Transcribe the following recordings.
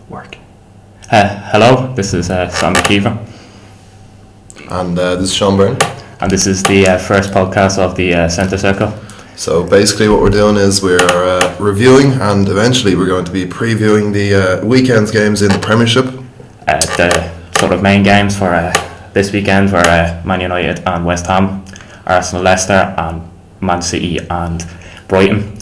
Work. Hello, this is Sam McKeever. And this is Sean Byrne. And this is the first podcast of the Centre Circle. So basically what we're doing is we're reviewing and eventually we're going to be previewing the weekend's games in the Premiership. The sort of main games for this weekend were Man United and West Ham, Arsenal, Leicester and Man City and Brighton.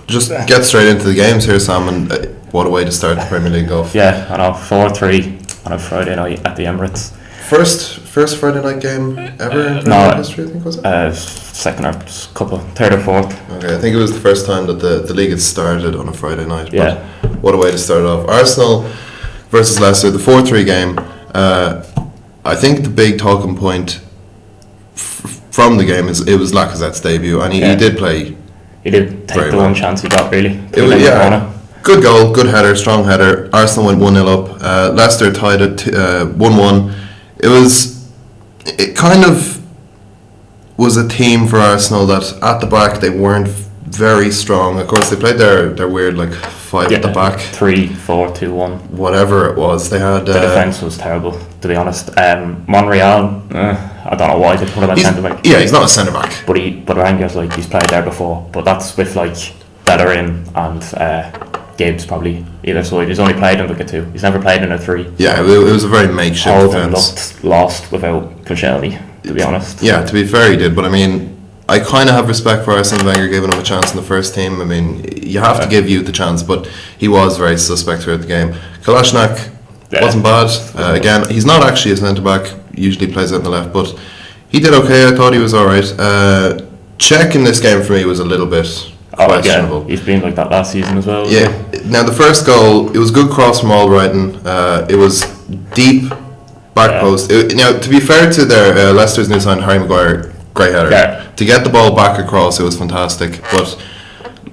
Just get straight into the games here, Sam, and what a way to start the Premier League off. Yeah, I know, 4-3 on a Friday night at the Emirates. First Friday night game ever in Premier League history, I think, was it? Second or third or fourth. Okay, I think it was the first time that the league had started on a Friday night. But yeah. What a way to start off. Arsenal versus Leicester, the 4-3 game. I think the big talking point from the game is it was Lacazette's debut, and he did play. He did take the one chance he got, really. Good goal, good header, strong header. Arsenal went 1-0 up. Leicester tied it 1-1. It kind of was a team for Arsenal that at the back they weren't very strong. Of course, they played their weird five at the back. 3-4-2-1. Whatever it was, they had. The defence was terrible, to be honest. Monreal, I don't know why they put him at centre back. Yeah, he's not a centre back. But Rangers, he's played there before. But that's with Bellerin and Gibbs probably either side. He's only played in a 2. He's never played in a 3. Yeah, it was a very makeshift Holden defence. Looked lost without Koscielny, to be honest. Yeah, to be fair, he did. But I kind of have respect for Arsene Wenger giving him a chance in the first team. You have to give youth the chance, but he was very suspect throughout the game. Kolasinac wasn't bad. Again, he's not actually a centre-back, usually plays out on the left, but he did okay. I thought he was alright. Cech in this game for me was a little bit questionable. Yeah. He's been like that last season as well. Yeah. Now the first goal, it was a good cross from Albrighton. It was deep back post. Now, to be fair to their Leicester's new sign, Harry Maguire, great header. Yeah. To get the ball back across, it was fantastic. But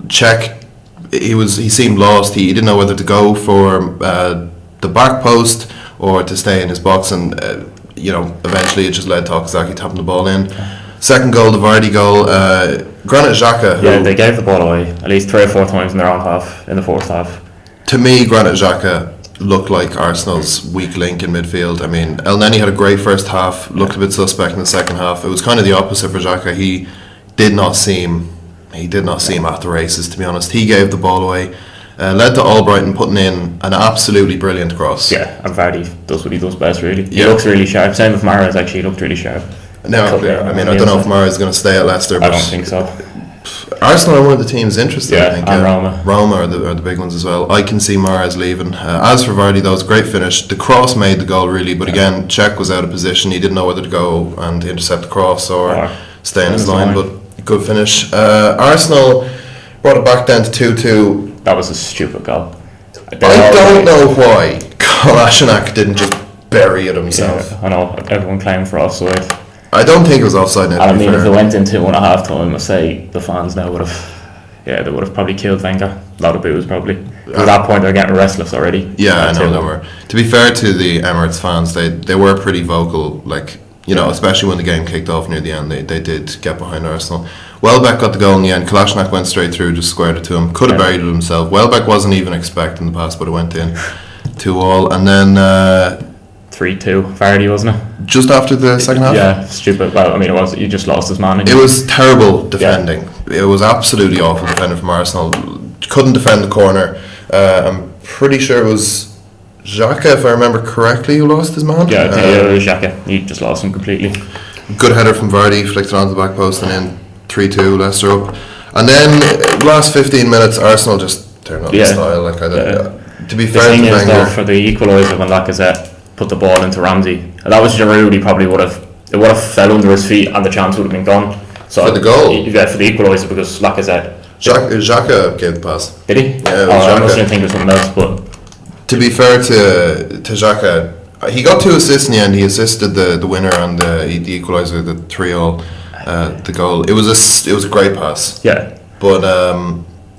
Cech, he seemed lost. He didn't know whether to go for the back post or to stay in his box, and eventually it just led to Okazaki tapping the ball in. Second goal, the Vardy goal. Granit Xhaka. Yeah, they gave the ball away at least 3 or 4 times in their own half, in the first half. To me, Granit Xhaka looked like Arsenal's weak link in midfield. El Neni had a great first half, looked a bit suspect in the second half. It was kind of the opposite for Xhaka. He did not seem at the races, to be honest. He gave the ball away, led to Albrighton putting in an absolutely brilliant cross. Yeah, and Vardy does what he does best, really. He looks really sharp. Same with Mahrez, actually, he looked really sharp. No, I don't know if Mahrez is going to stay at Leicester. I don't think so. Arsenal are one of the teams interested, I think. And Roma. Roma are the big ones as well. I can see Mahrez leaving. As for Vardy, that was a great finish. The cross made the goal, really, but again, Cech was out of position. He didn't know whether to go and intercept the cross or stay in his line, but good finish. Arsenal brought it back down to 2-2. That was a stupid goal. I don't know why Kolasinac didn't just bury it himself. Yeah, I know, everyone claimed for offside. I don't think it was offside now. And if they went into 2.5 time, I say the fans now would have probably killed Wenger. A lot of boos probably. At that point they're getting restless already. Yeah, I know they were. To be fair to the Emirates fans, they were pretty vocal, especially when the game kicked off near the end. They did get behind Arsenal. Welbeck got the goal in the end. Kolasinac went straight through, just squared it to him. Could have buried it himself. Welbeck wasn't even expecting the pass, but it went in 2-2, and then 3-2 Vardy, wasn't it? Just after the second half? Yeah, stupid. Well, it was. He just lost his man. It was terrible defending. Yeah. It was absolutely awful defending from Arsenal. Couldn't defend the corner. I'm pretty sure it was Xhaka, if I remember correctly, who lost his man. Yeah, I think it was Xhaka. He just lost him completely. Good header from Vardy, flicked it onto the back post, and then 3-2, Leicester up. And then last 15 minutes, Arsenal just turned up the style. To be fair to Wenger, for the equaliser when Lacazette put the ball into Ramsey, that was Giroud, he probably would have fell under his feet and the chance would have been gone. So for the goal? Yeah, for the equaliser, because Lacazette. Xhaka gave the pass. Did he? Yeah, I must think it was something else, but to be fair to Xhaka, he got 2 assists in the end. He assisted the winner on the equaliser, the 3-3, the goal. It was a great pass. Yeah. But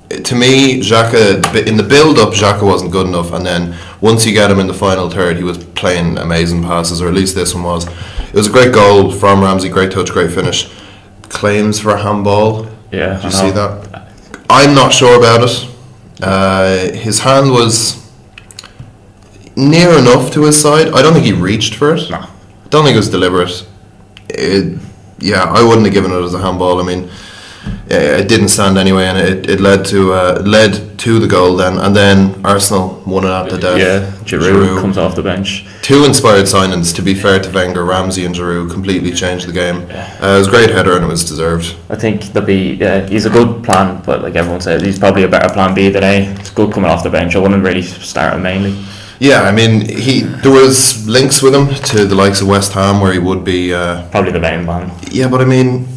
to me, Xhaka, in the build-up, Xhaka wasn't good enough, and then once you get him in the final third, he was playing amazing passes, or at least this one was. It was a great goal from Ramsey, great touch, great finish. Claims for a handball. Yeah, Did you see that? I'm not sure about it. His hand was near enough to his side. I don't think he reached for it. No. I don't think it was deliberate. I wouldn't have given it as a handball. I mean, it didn't stand anyway, and it led to the goal then, and then Arsenal won it at the death. Yeah, Giroud comes off the bench. Two inspired signings, to be fair to Wenger. Ramsey and Giroud completely changed the game. It was a great header and it was deserved. I think he's a good plan, but like everyone says, he's probably a better plan B than A. It's good coming off the bench. I wouldn't really start him mainly. Yeah, I mean, there was links with him to the likes of West Ham where he would be probably the main man. Yeah, but I mean,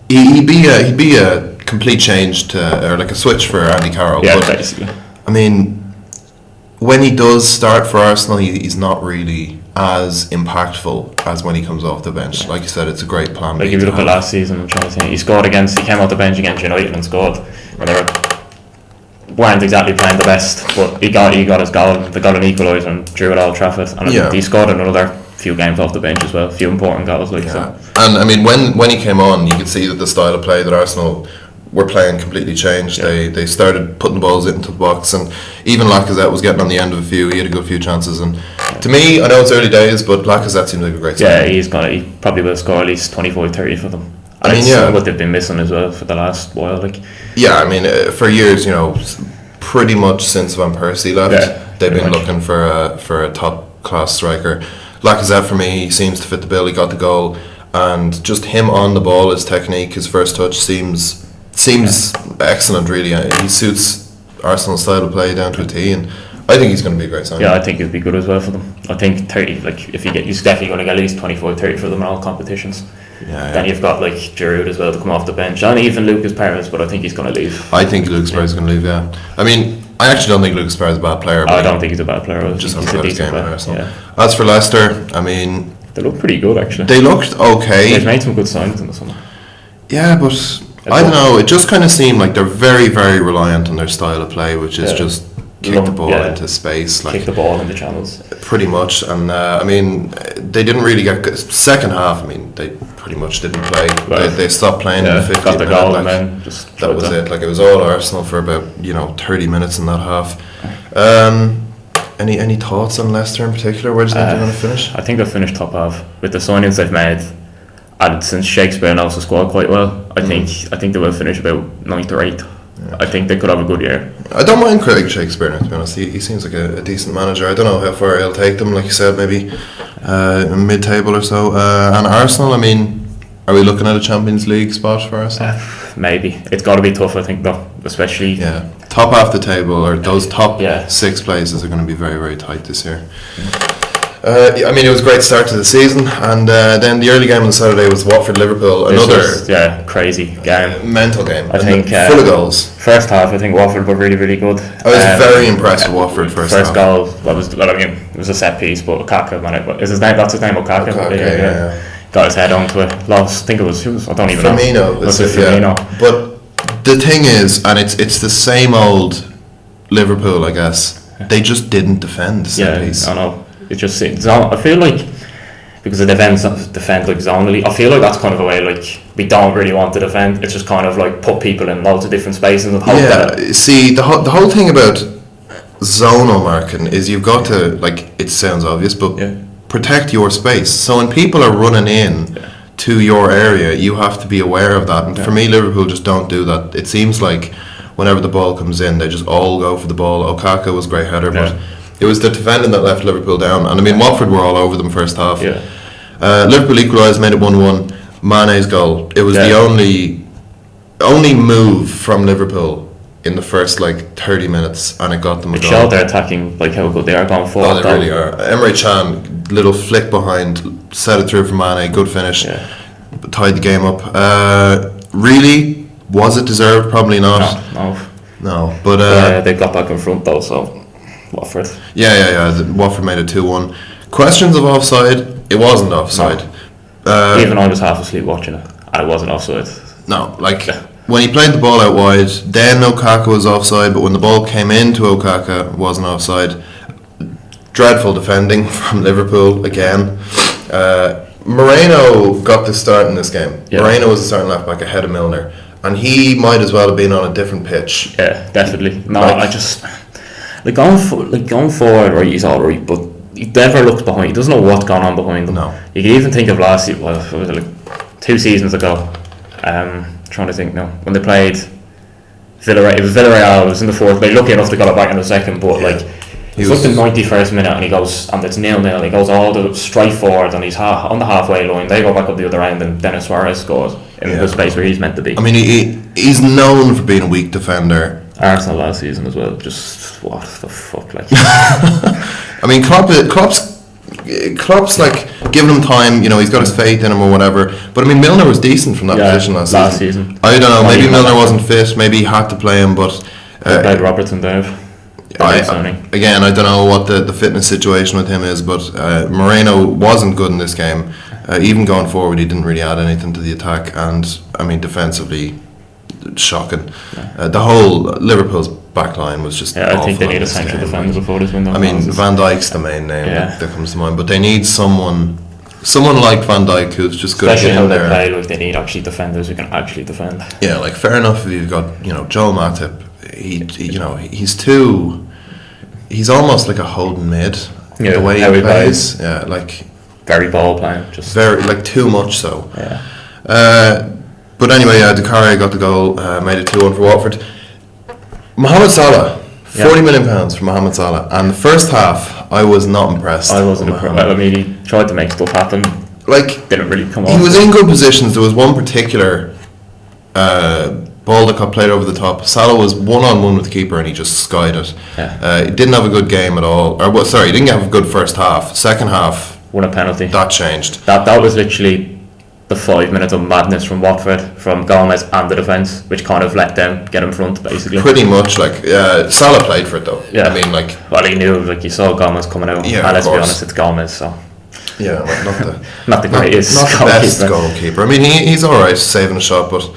he'd be a complete change or like a switch for Andy Carroll. Yeah, but, basically. I mean, when he does start for Arsenal, he's not really as impactful as when he comes off the bench. Like you said, it's a great plan. Like if you look at last season, I'm trying to think, he came off the bench against United and scored. And they weren't exactly playing the best, but he got his goal. They got an equaliser and drew at Old Trafford, and he scored another few games off the bench as well, a few important goals. So. And I mean, when he came on, you could see that the style of play that Arsenal were playing completely changed. They started putting the balls into the box, and even Lacazette was getting on the end of a few. He had a good few chances, and to me, I know it's early days, but Lacazette seems like a great signing. Yeah, he probably will score at least 25-30 for them. And what they've been missing as well for the last while. Yeah, I mean, for years, pretty much since Van Persie left, they've been looking for a top class striker. Lacazette, for me, he seems to fit the bill. He got the goal, and just him on the ball, his technique, his first touch seems excellent. Really, he suits Arsenal's style of play down to a T, and I think he's going to be a great signing. Yeah, I think he'll be good as well for them. I think 30, like if he's definitely going to get at least 25-30 for them in all competitions. Then you've got like Giroud as well to come off the bench, and even Lucas Perez, but I think he's going to leave. I think Lucas Perez is going to leave. Yeah, I mean, I actually don't think Lucas Perez is a bad player. I don't think he's a bad player. Just hasn't got his game at Arsenal. Yeah. As for Leicester, I mean, they look pretty good actually. They looked okay. They've made some good signings in the summer. Yeah, but I don't know. It just kind of seemed like they're very, very reliant on their style of play, which is just kick the ball into space, kick the ball in the channels. Pretty much, and I mean, they didn't really get good. Second half. I mean, they pretty much didn't play. Well, they stopped playing in the 50th got the minute. goal and then just that was it. Like it was all Arsenal for about 30 minutes in that half. Any thoughts on Leicester in particular? Where do you think they're going to finish? I think they'll finish top half with the signings they've made. And since Shakespeare knows the squad quite well, I think they will finish about 9th or 8th. Yeah. I think they could have a good year. I don't mind Craig Shakespeare, to be honest. He seems like a decent manager. I don't know how far he'll take them, like you said, maybe mid-table or so. And Arsenal, I mean, are we looking at a Champions League spot for Arsenal? Maybe. It's got to be tough, I think, though, especially... Yeah, top half the table, or those top 6 places are going to be very, very tight this year. I mean, it was a great start to the season, and then the early game on Saturday was Watford-Liverpool. Another crazy game, mental game. I think full of goals. First half, I think Watford were really, really good. I was very impressed with Watford first half. Goal, it was a set piece, but Okaka man, that's his name, Okaka. Got his head onto it. Lost. I think it was. I don't even know. Firmino. But the thing is, and it's the same old Liverpool, I guess. They just didn't defend the set piece. I know. It just seems. I feel like because the defend like zonally, I feel like that's kind of a way like we don't really want to defend. It's just kind of like put people in loads of different spaces and hope that. See, the whole thing about zonal marking is you've got to, like, it sounds obvious, but protect your space. So when people are running in to your area, you have to be aware of that. And for me, Liverpool just don't do that. It seems like whenever the ball comes in, they just all go for the ball. Okaka was a great header, but it was the defending that left Liverpool down. And I mean, Watford were all over them first half. Liverpool equalised, made it 1-1. Mane's goal. It was the only move from Liverpool in the first 30 minutes, and it got them a goal. It showed their attacking, how good they are going forward. Oh, they really are. Emre Can, little flick behind, set it through for Mane, good finish, tied the game up. Really, was it deserved? Probably not. No, but they got back in front though, so Watford. Watford made it 2-1. Questions of offside? It wasn't offside. Even I was half asleep watching it, and it wasn't offside. No, when he played the ball out wide, then Okaka was offside, but when the ball came into Okaka, it wasn't offside. Dreadful defending from Liverpool again. Moreno got the start in this game. Moreno was the starting left back ahead of Milner. and he might as well have been on a different pitch. Yeah, definitely. No, Like- I just going forward, right? He's all right, but he never looks behind. He doesn't know what's going on behind him. No. You can even think of last season. Well, it was like 2 seasons ago. Trying to think now when they played Villarreal. It was Villarreal. It was in the fourth. They lucky enough to got it back in the second, but Yeah. like. He He's was- up in 91st minute and he goes, and it's 0-0. He goes all the straight forward and he's on the halfway line. They go back up the other end and Dennis Suarez scores in Yeah. the space where he's meant to be. I mean, he's known for being a weak defender. Arsenal last season as well. Just what the fuck, like. I mean, Klopp's like giving him time. You know, he's got his faith in him or whatever. But I mean, Milner was decent from that Yeah, position last season. I don't know. Not Maybe even Milner that. wasn't fit. Maybe he had to play him. But They played Robertson Dave. again, I don't know what the fitness situation with him is. But Moreno wasn't good in this game. Even going forward, he didn't really add anything to the attack. And I mean, defensively, shocking. The whole Liverpool's back line was just. Yeah, I think awful they in need a this central game. defender before this window. I mean, closes. Van Dijk's the main name Yeah. that comes to mind, but they need someone like Van Dijk who's just good Especially at how getting they there. play, like they need actually defenders who can actually defend. Yeah, like fair enough if you've got Joel Matip. He's almost like a holding mid. Yeah, the way how he he plays, yeah, like Very ball playing, just very like too much so. yeah. But anyway, Doucouré got the goal, made it 2-1 for Watford. Mohamed Salah, Yeah. £40 million for Mohamed Salah, and the first half I was not impressed. I wasn't with impressed. Mohamed. Well, I mean, he tried to make stuff happen, Like didn't really come off. he was in good positions. There was one particular ball that got played over the top. Salah was one-on-one with the keeper and he just skied it. Yeah. He didn't have a good game at all. He didn't have a good first half. Second half, Won a penalty. that changed. That was literally the 5 minutes of madness from Watford, from Gomez and the defence, which kind of let them get in front, basically. Pretty much, like Salah played for it though. Yeah. I mean, like Well, he knew, like, you saw Gomez coming out, Yeah, and of let's be course. honest, it's Gomez, so yeah, not the greatest not the best goalkeeper. goalkeeper. I mean, he's all right saving a shot, but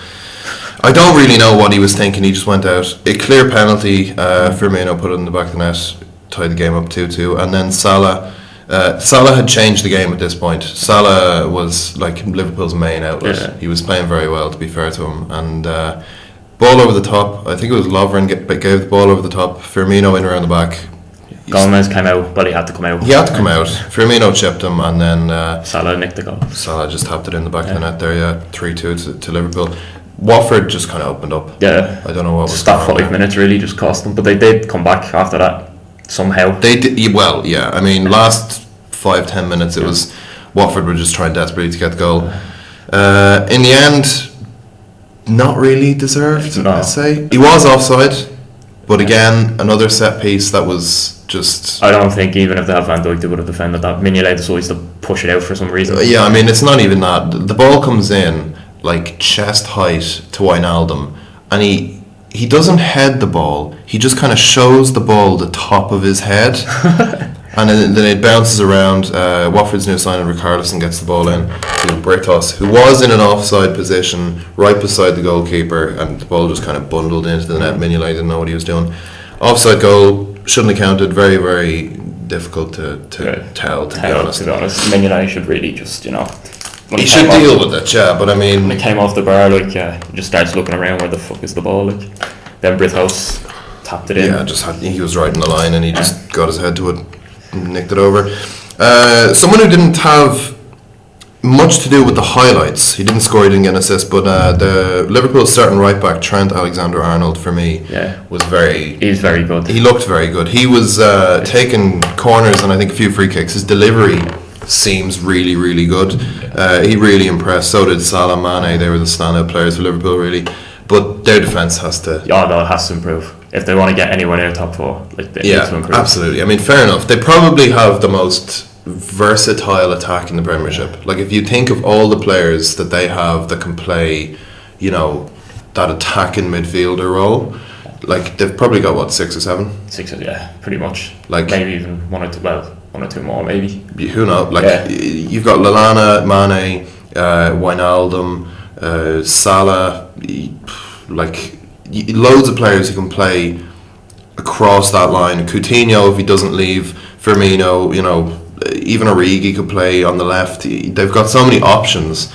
I don't really know what he was thinking. He just went out. A clear penalty. Firmino put it in the back of the net, tied the game up 2-2, and then Salah. Salah had changed the game at this point. Salah was like Liverpool's main outlet. Yeah. He was playing very well, to be fair to him. And ball over the top. I think it was Lovren gave the ball over the top. Firmino in around the back. Gomez came out, but he had to come out. He had to come out. Firmino chipped him, and then Salah nicked the goal. Salah just tapped it in the back of the net there. Yeah, 3-2 to Liverpool. Watford just kind of opened up. Yeah. I don't know what was Just that going on 5 there. minutes really just cost them, but they did come back after that somehow. They did well, yeah. I mean, last 5-10 minutes, it was Watford were just trying desperately to get the goal. In the end, not really deserved. No. I'd say he was offside, but again, another set piece that was just. I don't think even if they had Van Dijk, they would have defended that. Mignolet decides to push it out for some reason. Yeah, I mean, it's not even that. The ball comes in like chest height to Wijnaldum, and he doesn't head the ball. He just kind of shows the ball the top of his head, and then it bounces around. Watford's new signing Richarlison gets the ball in to Britos, who was in an offside position right beside the goalkeeper, and the ball just kind of bundled into the net. Mignolet didn't know what he was doing. Offside goal, shouldn't have counted. Very, very difficult to tell, to be honest. To be honest, Mignolet should really just, when He came should off- deal with it, yeah, but I mean. When it came off the bar, he just starts looking around where the fuck is the ball, Then Britos tapped it in. Yeah, he was right in the line and he just got his head to it and nicked it over. Someone who didn't have much to do with the highlights. He didn't score, he didn't get an assist, but the Liverpool starting right back, Trent Alexander-Arnold, for me, was very. He's very good. He looked very good. He was taking corners and I think a few free kicks. His delivery seems really, really good. He really impressed. So did Salah, Mane. They were the standout players for Liverpool, really. But their defence has to. Oh no, it has to improve if they want to get anyone in the top four. They need to improve. Absolutely. I mean, fair enough. They probably have the most versatile attack in the Premiership. Like, if you think of all the players that they have that can play, that attacking midfielder role, like they've probably got what, 6 or 7. 6, yeah, pretty much. Like maybe even one or two more, maybe. Who knows? Like you've got Lallana, Mane, Wijnaldum, Salah, loads of players who can play across that line. Coutinho, if he doesn't leave, Firmino, even Origi could play on the left. They've got so many options,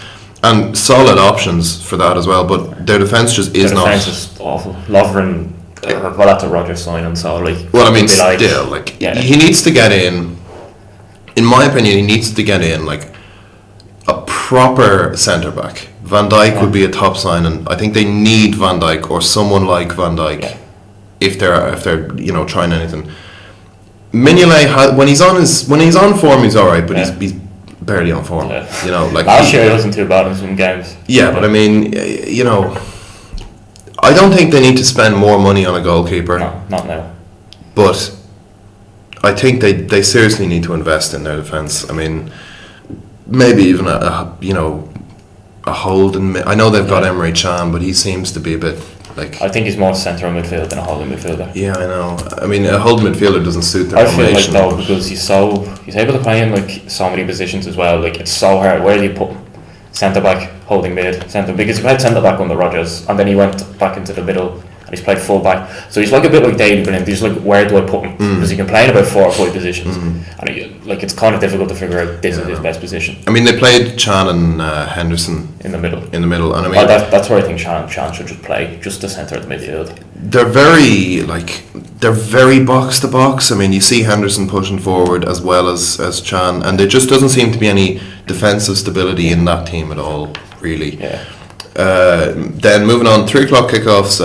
and solid options for that as well. But their defense just is Their not. defense is awful. Lovren, well, that's a Rodgers signing, so like. Well, I mean, it'd be still, like yeah. he needs to get in. In my opinion, he needs to get in like a proper centre back. Van Dijk would be a top signing. I think they need Van Dijk or someone like Van Dijk Yeah. if they're trying anything. Mignolet when he's on form, he's all right, but Yeah. he's barely on form. Yeah. Like Last year he wasn't too bad in some games. Yeah, but I mean, I don't think they need to spend more money on a goalkeeper. No, not now. But I think they seriously need to invest in their defence. I mean, maybe even a Holden. I know they've got Emery Can, but he seems to be a bit like. I think he's more central midfield than a holding midfielder. Yeah, I know. I mean, a Holden midfielder doesn't suit their I feel like formation. though, because he's able to play in like so many positions as well. Like it's so hard. Where do you put him? Centre back, holding mid, centre, because he played centre back under Rodgers, and then he went back into the middle, and he's played full back. So he's like a bit like David Brilliant. He's like, where do I put him? Because he can play in about 4 or 5 positions, and it's kind of difficult to figure out this is his best position. I mean, they played Can and Henderson in the middle. and I mean, that's where I think Sean should just play, just the centre of the midfield. they're very box to box. I mean, you see Henderson pushing forward as well as Can, and there just doesn't seem to be any defensive stability in that team at all, really. Yeah. Then moving on, 3:00 kickoffs.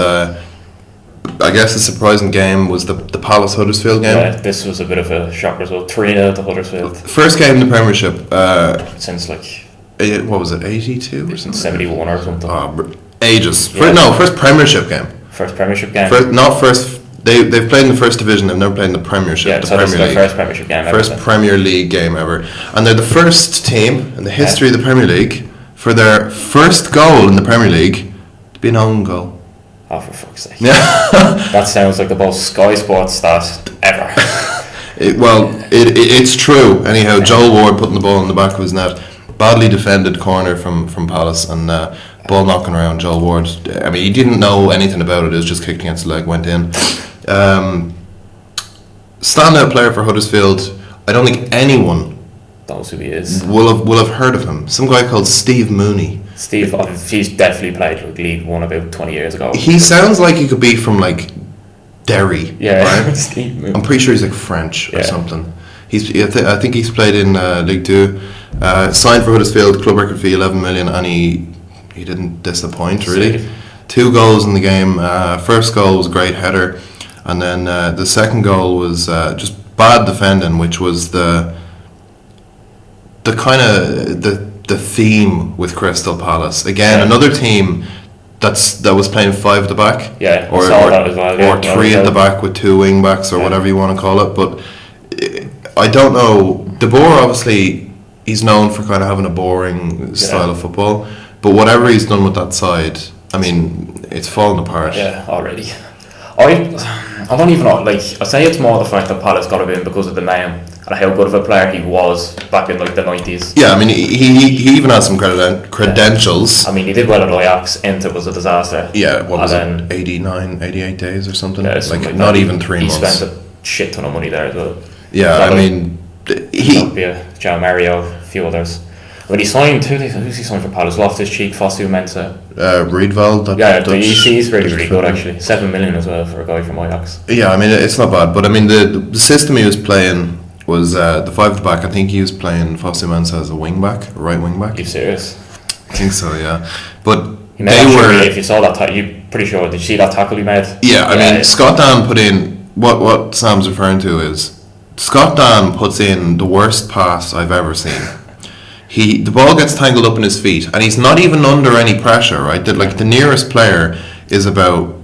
I guess the surprising game was the Palace Huddersfield game. Yeah, this was a bit of a shock result. 3-0 to Huddersfield. First game in the Premiership. Since like What was it, 82 or something? 71 or something. Ages. Yeah. First Premiership game. First Premiership game. They've played in the First Division. They've never played in the Premiership. Yeah, the so this is Premier their League. first Premiership game ever. First Premier League game ever, and they're the first team in the history of the Premier League for their first goal in the Premier League to be an own goal. Oh, for fuck's sake. Yeah. That sounds like the most Sky Sports stat ever. It's true. Anyhow, Joel Ward putting the ball in the back of his net. Badly defended corner from Palace, and ball knocking around Joel Ward. I mean, he didn't know anything about it. It was just kicked against the leg, went in. Standout player for Huddersfield. I don't think anyone Knows who he is. will have heard of him. Some guy called Steve Mooney. Steve, he's definitely played like League One about 20 years ago. He sounds like he could be from like Derry. Yeah, right? Steve Moon. I'm pretty sure he's like French or Yeah. something. I think he's played in League Two. Signed for Huddersfield, club record fee 11 million, and he didn't disappoint really. Save. 2 goals in the game. First goal was a great header, and then the second goal was just bad defending, which was the kind of the theme with Crystal Palace. Again, Yeah. another team that was playing 5 at the back. Yeah, I or saw that as well, yeah. or 3 at the back with 2 wing backs or Yeah. whatever you want to call it. But I don't know. De Boer, obviously, he's known for kind of having a boring style of football. But whatever he's done with that side, I mean, it's fallen apart. Yeah, already. I don't even know, like, I say it's more the fact that Palace got him in because of the name and how good of a player he was back in like the 90s. Yeah, I mean, he even has some credentials. I mean, he did well at Ajax, Inter was a disaster. Yeah, what was And it, then- 89, 88 days or something? Yeah, like something not that. even 3 he months. spent a shit ton of money there as well. Yeah, So, I like, mean, he... Latvia, João Mario, a few others. When he signed, who's he signed for Palace? Loftus-Cheek, Fosu Mensah. Reedveld, that Yeah, Dutch he's really, really good defender. actually. 7 million as well for a guy from Ajax. Yeah, I mean, it's not bad, but I mean, the system he was playing was the 5 at the back. I think he was playing Fosu Mensah as a wing back, a right wing back. Are you serious? I think so, yeah. But He made they actually, were... if you saw that tackle, you're pretty sure, did you see that tackle he made? Yeah, I mean, Scott Dan put in... What Sam's referring to is... Scott Dan puts in the worst pass I've ever seen. The ball gets tangled up in his feet, and he's not even under any pressure, right? The nearest player is about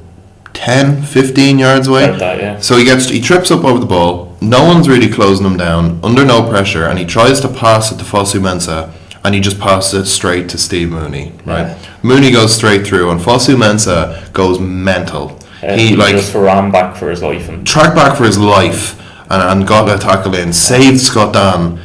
10, 15 yards away. About that, yeah. So he trips up over the ball, no one's really closing him down, under no pressure, and he tries to pass it to Fosu Mensah, and he just passes it straight to Steve Mooney, right? Yeah. Mooney goes straight through, and Fosu Mensah goes mental. He just ran back for his life. And tracked back for his life and got a tackle in, saved Scott Dan,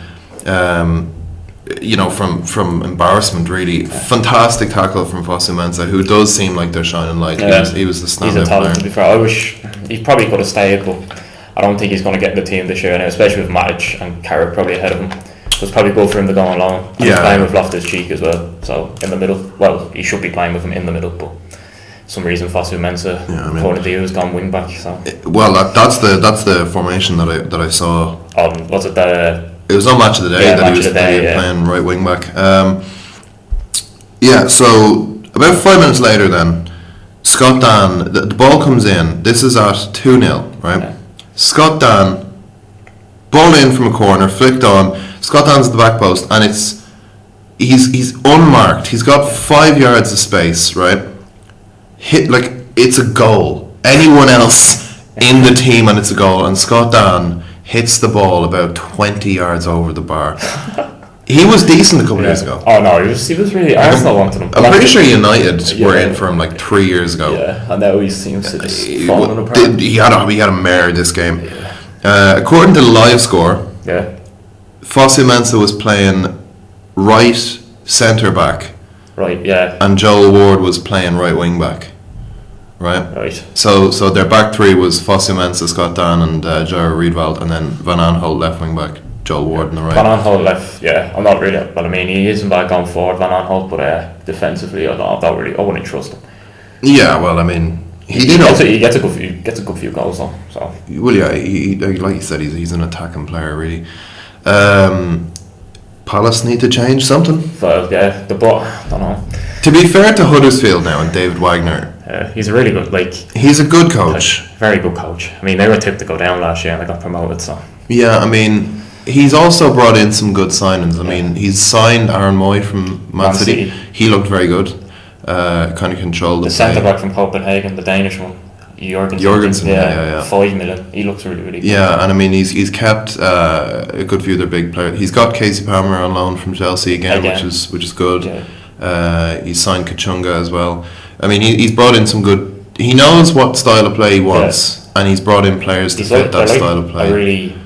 from embarrassment really. Fantastic tackle from Fosu Mensah, who does seem like they're shining light. Yeah. He was the he's a standout talent to player. be fair. I wish he probably could have stayed, but I don't think he's going to get in the team this year, now, especially with Matic and Carrick probably ahead of him. So it's probably good for him to go on loan. And he's Yeah. playing with Loftus-Cheek as well. So in the middle, well, he should be playing with him in the middle, but some reason Fosu Mensah, Yeah, I mean- according to you, has gone wing back. So Well, that's the formation that I saw. was it the It was on Match of the Day Yeah, that Match he was of the Day, yeah. playing right wing back. Yeah, so about 5 minutes later, then Scott Dan, the ball comes in. This is at 2-0, right? Yeah. Scott Dan, ball in from a corner, flicked on. Scott Dan's at the back post, and he's unmarked. He's got 5 yards of space, right? Hit like it's a goal. Anyone else in the team, and it's a goal. And Scott Dan hits the ball about 20 yards over the bar. He was decent a couple of years ago. Oh no, he was really Arsenal wanted him. I'm pretty sure United were Yeah. in for him like 3 years ago. Yeah, and now he seems to just He, falling apart. he had a mare this game. According to the live score, Yeah, Fosu Mensah was playing right centre back, right. Yeah, and Joel Ward was playing right wing back. Right. right. So their back three was Fosu Mensah, Scott Dan, and Jared Riedwald, and then Van Aanholt left wing back, Joel Ward on the right. Van Aanholt left. Yeah, I'm not really. Well, I mean, he isn't back going forward, Van Aanholt, but defensively, I wouldn't trust him. Yeah, well, I mean, he gets a good few goals though. So Well, yeah, he like you said, he's an attacking player, really. Palace need to change something. but yeah, I don't know. To be fair to Huddersfield now and David Wagner, He's a really good, he's a good coach. very good coach. I mean, they were tipped to go down last year and they got promoted. So Yeah, I mean, he's also brought in some good signings. I mean, he's signed Aaron Moy from Man City. He looked very good. Kind of controlled the centre back from Copenhagen, the Danish one, Jorgensen, yeah. 5 million. He looks really, really good. Yeah, and I mean, he's kept a good few of their big players. He's got Casey Palmer on loan from Chelsea again. which is good. Yeah. He's signed Kachunga as well. I mean, he's brought in some good. He knows what style of play he wants, and he's brought in players to fit that style of play. A really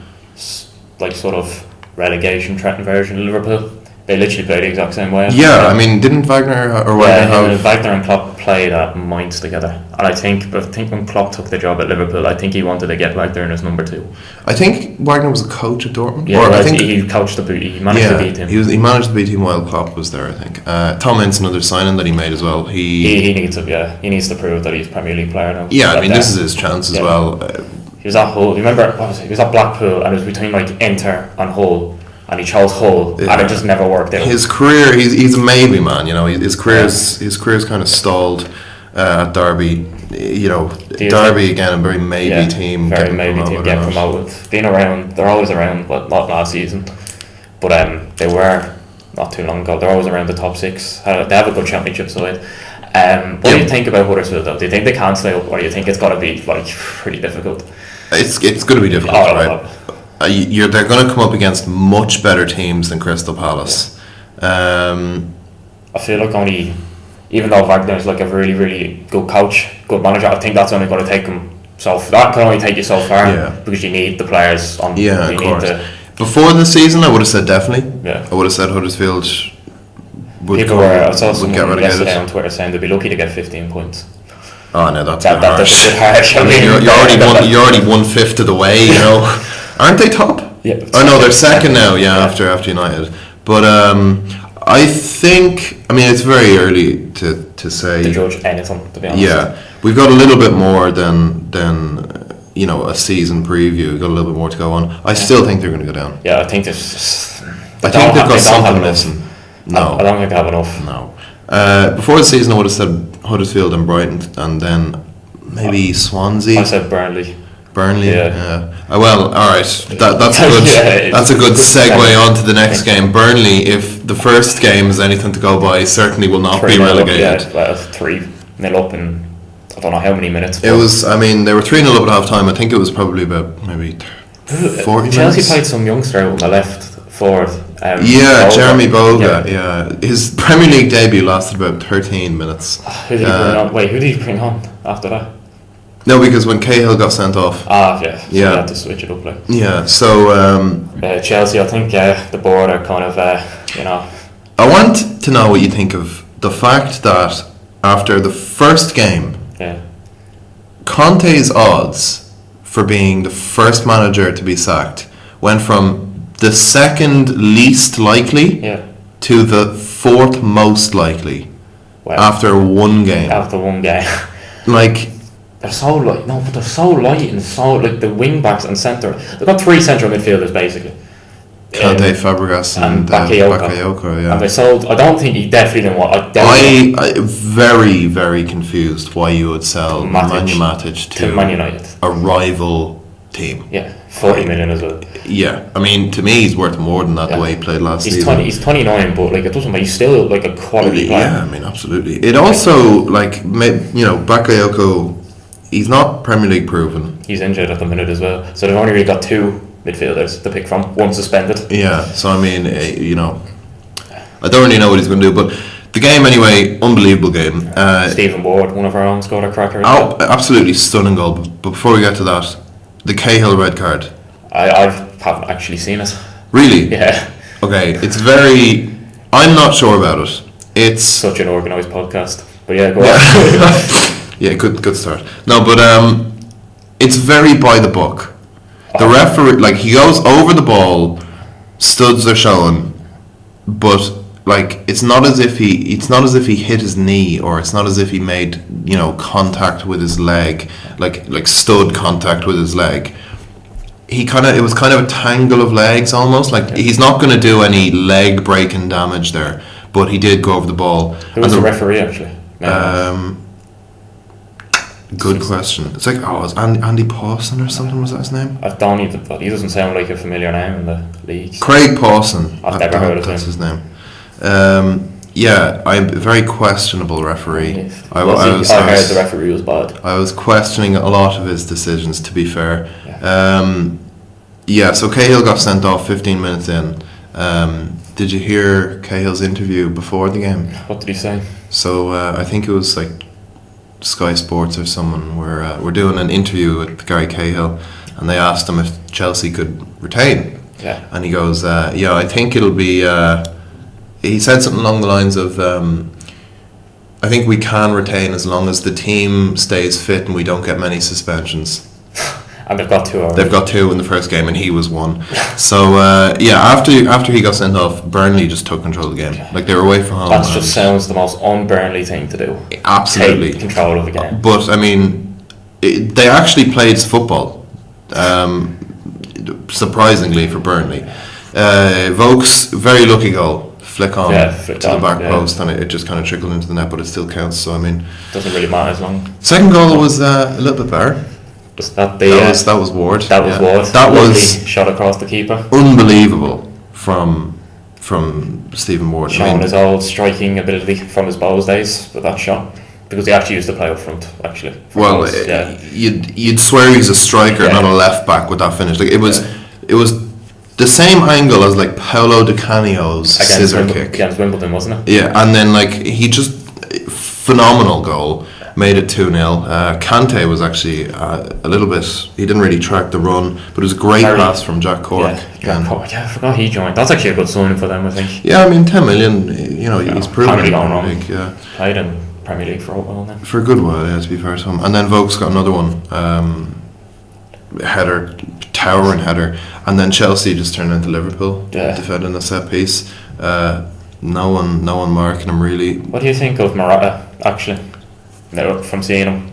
sort of relegation threatened version of Liverpool. They literally play the exact same way. Yeah, I mean, didn't Wagner Wagner and Klopp played at Mainz together, and I think when Klopp took the job at Liverpool, I think he wanted to get Wagner in as number 2. I think Wagner was a coach at Dortmund. Yeah, or I I think he coached he managed to beat him. He managed to beat him while Klopp was there, I think. Tom Ince, another signing that he made as well. He needs to prove that he's a Premier League player now. Yeah, I mean, this is his chance as well. He was at Hull. Remember, he was at Blackpool, and it was between like Inter and Hull. And he chose Hull, and it just never worked out. His career, he's a maybe man. You know, his career's kind of stalled at Derby. You know, Derby again, a very maybe team. Very maybe team get promoted. Being around, they're always around, but not last season. But they were not too long ago. They're always around the top 6. They have a good championship side. What do you think about Huddersfield though? Do you think they can stay up, or do you think it's got to be like pretty difficult? It's going to be difficult, right? They're going to come up against much better teams than Crystal Palace. I feel like even though Wagner's like a really, really good coach, good manager, I think that's only going to take him that can only take you so far because you need the players on. Yeah, of course. Before the season, I would have said definitely. Yeah. I would have said Huddersfield I saw someone yesterday on Twitter saying they'd be lucky to get 15 points. Oh no, that's harsh. I mean, you're already 1/5 of the way, you know. Aren't they top? Yeah. Oh no, they're second now. Yeah, after United. But I think it's very early to say to judge anything. To be honest. Yeah, we've got a little bit more than a season preview. We've got a little bit more to go on. I still think they're going to go down. Yeah, I think there's. I think they've got something missing. No, I don't think they have enough. No. Before the season, I would have said Huddersfield and Brighton, and then maybe Swansea. I said Burnley. Yeah. Well, all right. That's good. That's a good segue on to the next game. Burnley, if the first game is anything to go by, certainly will not be relegated. Well, 3-0 up in I don't know how many minutes. It was. They were 3-0 up at half time. I think it was probably about maybe 40 Chelsea minutes. played some youngster out on the left forward. Jeremy Boga. Yeah, his Premier League debut lasted about 13 minutes. Who did he bring on? Wait, who did he bring on after that? No, because when Cahill got sent off. So he had to switch it up. Like. Yeah, so Chelsea, I think the board are kind of I want to know what you think of the fact that after the first game, Conte's odds for being the first manager to be sacked went from the second least likely Yeah. to the fourth most likely Well, after one game. after one game. Like, They're so light. No, but they're so light and so like the wing backs and centre. They've got three central midfielders basically. Kante, Fabregas, and Bakayoko. Yeah. And they sold. I don't think he definitely didn't want. I very, very confused why you would sell Matic Nemanja Matic to Man United. a rival team. Yeah, 40 million as well. Yeah, I mean, to me, he's worth more than that the way he played last He's season. He's 29, but like it doesn't matter. He's still like a quality player. Yeah, I mean, absolutely. It also, like, Bakayoko, he's not Premier League proven. He's injured at the minute as well, so they've only really got two midfielders to pick from. One suspended. Yeah, so I mean, I don't really know what he's going to do, but the game anyway, unbelievable game. Stephen Ward, one of our own, scored a cracker as well. Absolutely stunning goal. But before we get to that, the Cahill red card. I haven't actually seen it. Really? Yeah. Okay, it's very. I'm not sure about it. It's Such an organised podcast. But yeah, go on. yeah, good start. No, but it's very by the book. The referee, like, he goes over the ball, studs are showing, but like it's not as if he hit his knee, or it's not as if he made contact with his leg, like stud contact with his leg. It was kind of a tangle of legs almost. Like, he's not going to do any leg breaking damage there, but he did go over the ball. Who was the referee actually? Good question. It's like, it's Andy Pawson or something, was that his name? I don't even. He doesn't sound like a familiar name in the leagues. Craig Pawson. I've never heard of him. That's his name. Yeah, I'm a very questionable referee. I heard the referee was bad. I was questioning a lot of his decisions, to be fair. Yeah. So Cahill got sent off 15 minutes in. Did you hear Cahill's interview before the game? What did he say? So I think it was like Sky Sports or someone were doing an interview with Gary Cahill, and they asked him if Chelsea could retain. Yeah. And he goes, I think it'll be. He said something along the lines of, I think we can retain as long as the team stays fit and we don't get many suspensions. And they've got two already. They've got two in the first game, and he was one. So after he got sent off, Burnley just took control of the game. Like, they were away from home. That just sounds the most un-Burnley thing to do. Absolutely. Take control of the game. But I mean, they actually played football. Surprisingly for Burnley, Vokes, very lucky goal. Flick on to the back post, and it just kind of trickled into the net, but it still counts. So I mean, doesn't really matter as long. Second goal was a little bit better. Was that was Ward. That was Ward. That was shot across the keeper. Unbelievable from Stephen Ward. Showing his old striking ability from his Bowes days with that shot, because he actually used to play up front. Actually, well, you'd swear he's a striker, not a left back with that finish. Like, it was the same angle as like Paolo Di Canio's scissor kick against Wimbledon, wasn't it? Yeah, and then like he just phenomenal goal, made it 2-0. Kante was actually a little bit. He didn't really track the run, but it was a great pass from Jack Cork. I forgot he joined. That's actually a good signing for them, I think. Yeah, I mean 10 million. He's proven in the Premier League. Yeah, played in Premier League for a while now. For a good while, yeah. To be fair to him, and then Vokes got another one. Header, towering header, and then Chelsea just turned into Liverpool, defending a set piece. No one marking him really. What do you think of Morata, actually? No, from seeing him.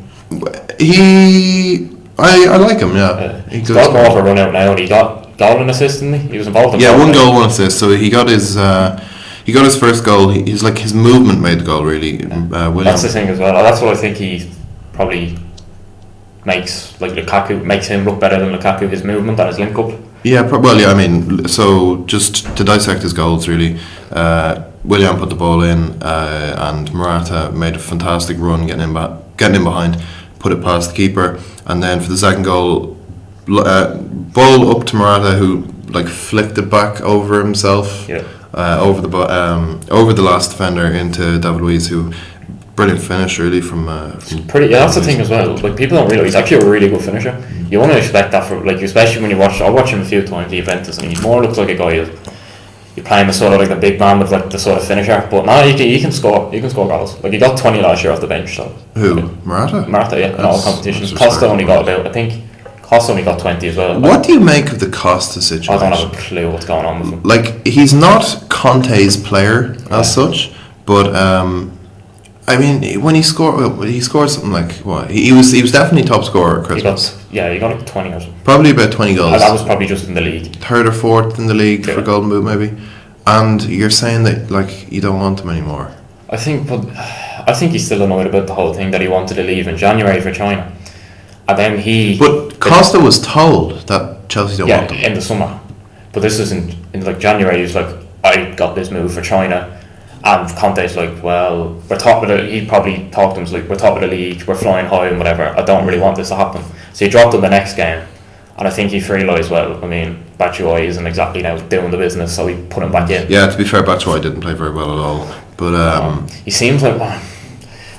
I like him. Yeah, he's got more of a run out now, and he got goal and assist, didn't he? He was involved in. Yeah, one goal, one assist. So he got his first goal. He's like, his movement made the goal really. William. That's the thing as well. That's what I think he probably makes, like, Lukaku makes him look better than Lukaku, his movement and his link up. Yeah, I mean, so just to dissect his goals really, Willian put the ball in, and Morata made a fantastic run getting in behind, put it past the keeper, and then for the second goal, ball up to Morata, who like flicked it back over himself, over the last defender into David Luiz, who. Brilliant finish, really, from pretty. Yeah, that's the thing as well. Like, people don't realise he's actually a really good finisher. You want to expect that for, like, especially when you watch. I watch him a few times, the Juventus, and he more looks like a guy you play him as sort of like a big man with like the sort of finisher. But now he can score. He can score goals. Like, he got 20 last year off the bench. So who? Morata, yeah, in all competitions. Costa only got about, I think, Costa only got 20 as well. What do you make of the Costa I situation? don't have a clue what's going on with him. Like, he's not Conte's player as such, but I mean, when he scored something like what? He was definitely top scorer at Christmas. He got like 20 or something. Probably about 20 goals. And that was probably just in the league. Third or fourth in the league Yeah. for Golden Boot, maybe. And you're saying that like you don't want him anymore. I think he's still annoyed about the whole thing that he wanted to leave in January for China, and then But Costa was told that Chelsea don't want him. in the summer. But this is in like January. He's like, I got this move for China, and Conte's like, well, we're top of the. He probably talked to him like, we're top of the league, we're flying high and whatever. I don't really want this to happen. So he dropped him the next game, and I think he realised, well, I mean, Batshuayi isn't exactly now doing the business, so he put him back in. Yeah, to be fair, Batshuayi didn't play very well at all. But He seems like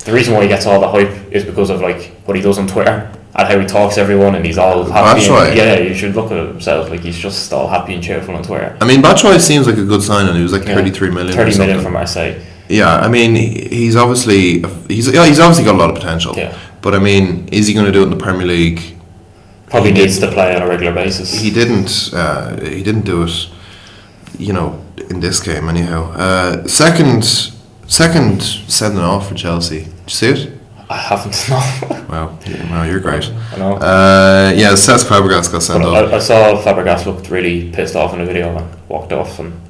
the reason why he gets all the hype is because of like what he does on Twitter and how he talks to everyone, and he's all happy. Batshuayi? Yeah, you should look at himself. Like, he's just all happy and cheerful on Twitter. I mean, Batshuayi seems like a good signing. He was like 33 million. 30 million from Marseille. Yeah, I mean, he's obviously obviously got a lot of potential. Yeah. But I mean, is he going to do it in the Premier League? Probably needs to play on a regular basis. He didn't do it, in this game anyhow. Second sending off for Chelsea. Did you see it? I haven't. No. Wow, you're great. I know. Cesc Fabregas got sent off. I saw Fabregas looked really pissed off in the video and walked off. And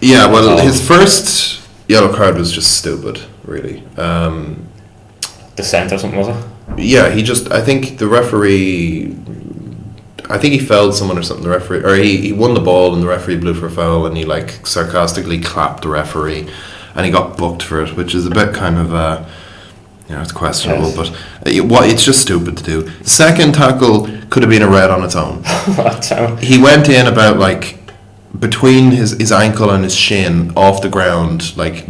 Yeah, well, his first yellow card was just stupid, really. dissent or something, was it? Yeah, I think the referee, he fouled someone or something, the referee, or he won the ball and the referee blew for a foul, and he like sarcastically clapped the referee and he got booked for it, which is a bit kind of, it's questionable, Yes. but it's just stupid to do. The second tackle could have been a red on its own. He went in about like between his ankle and his shin off the ground, like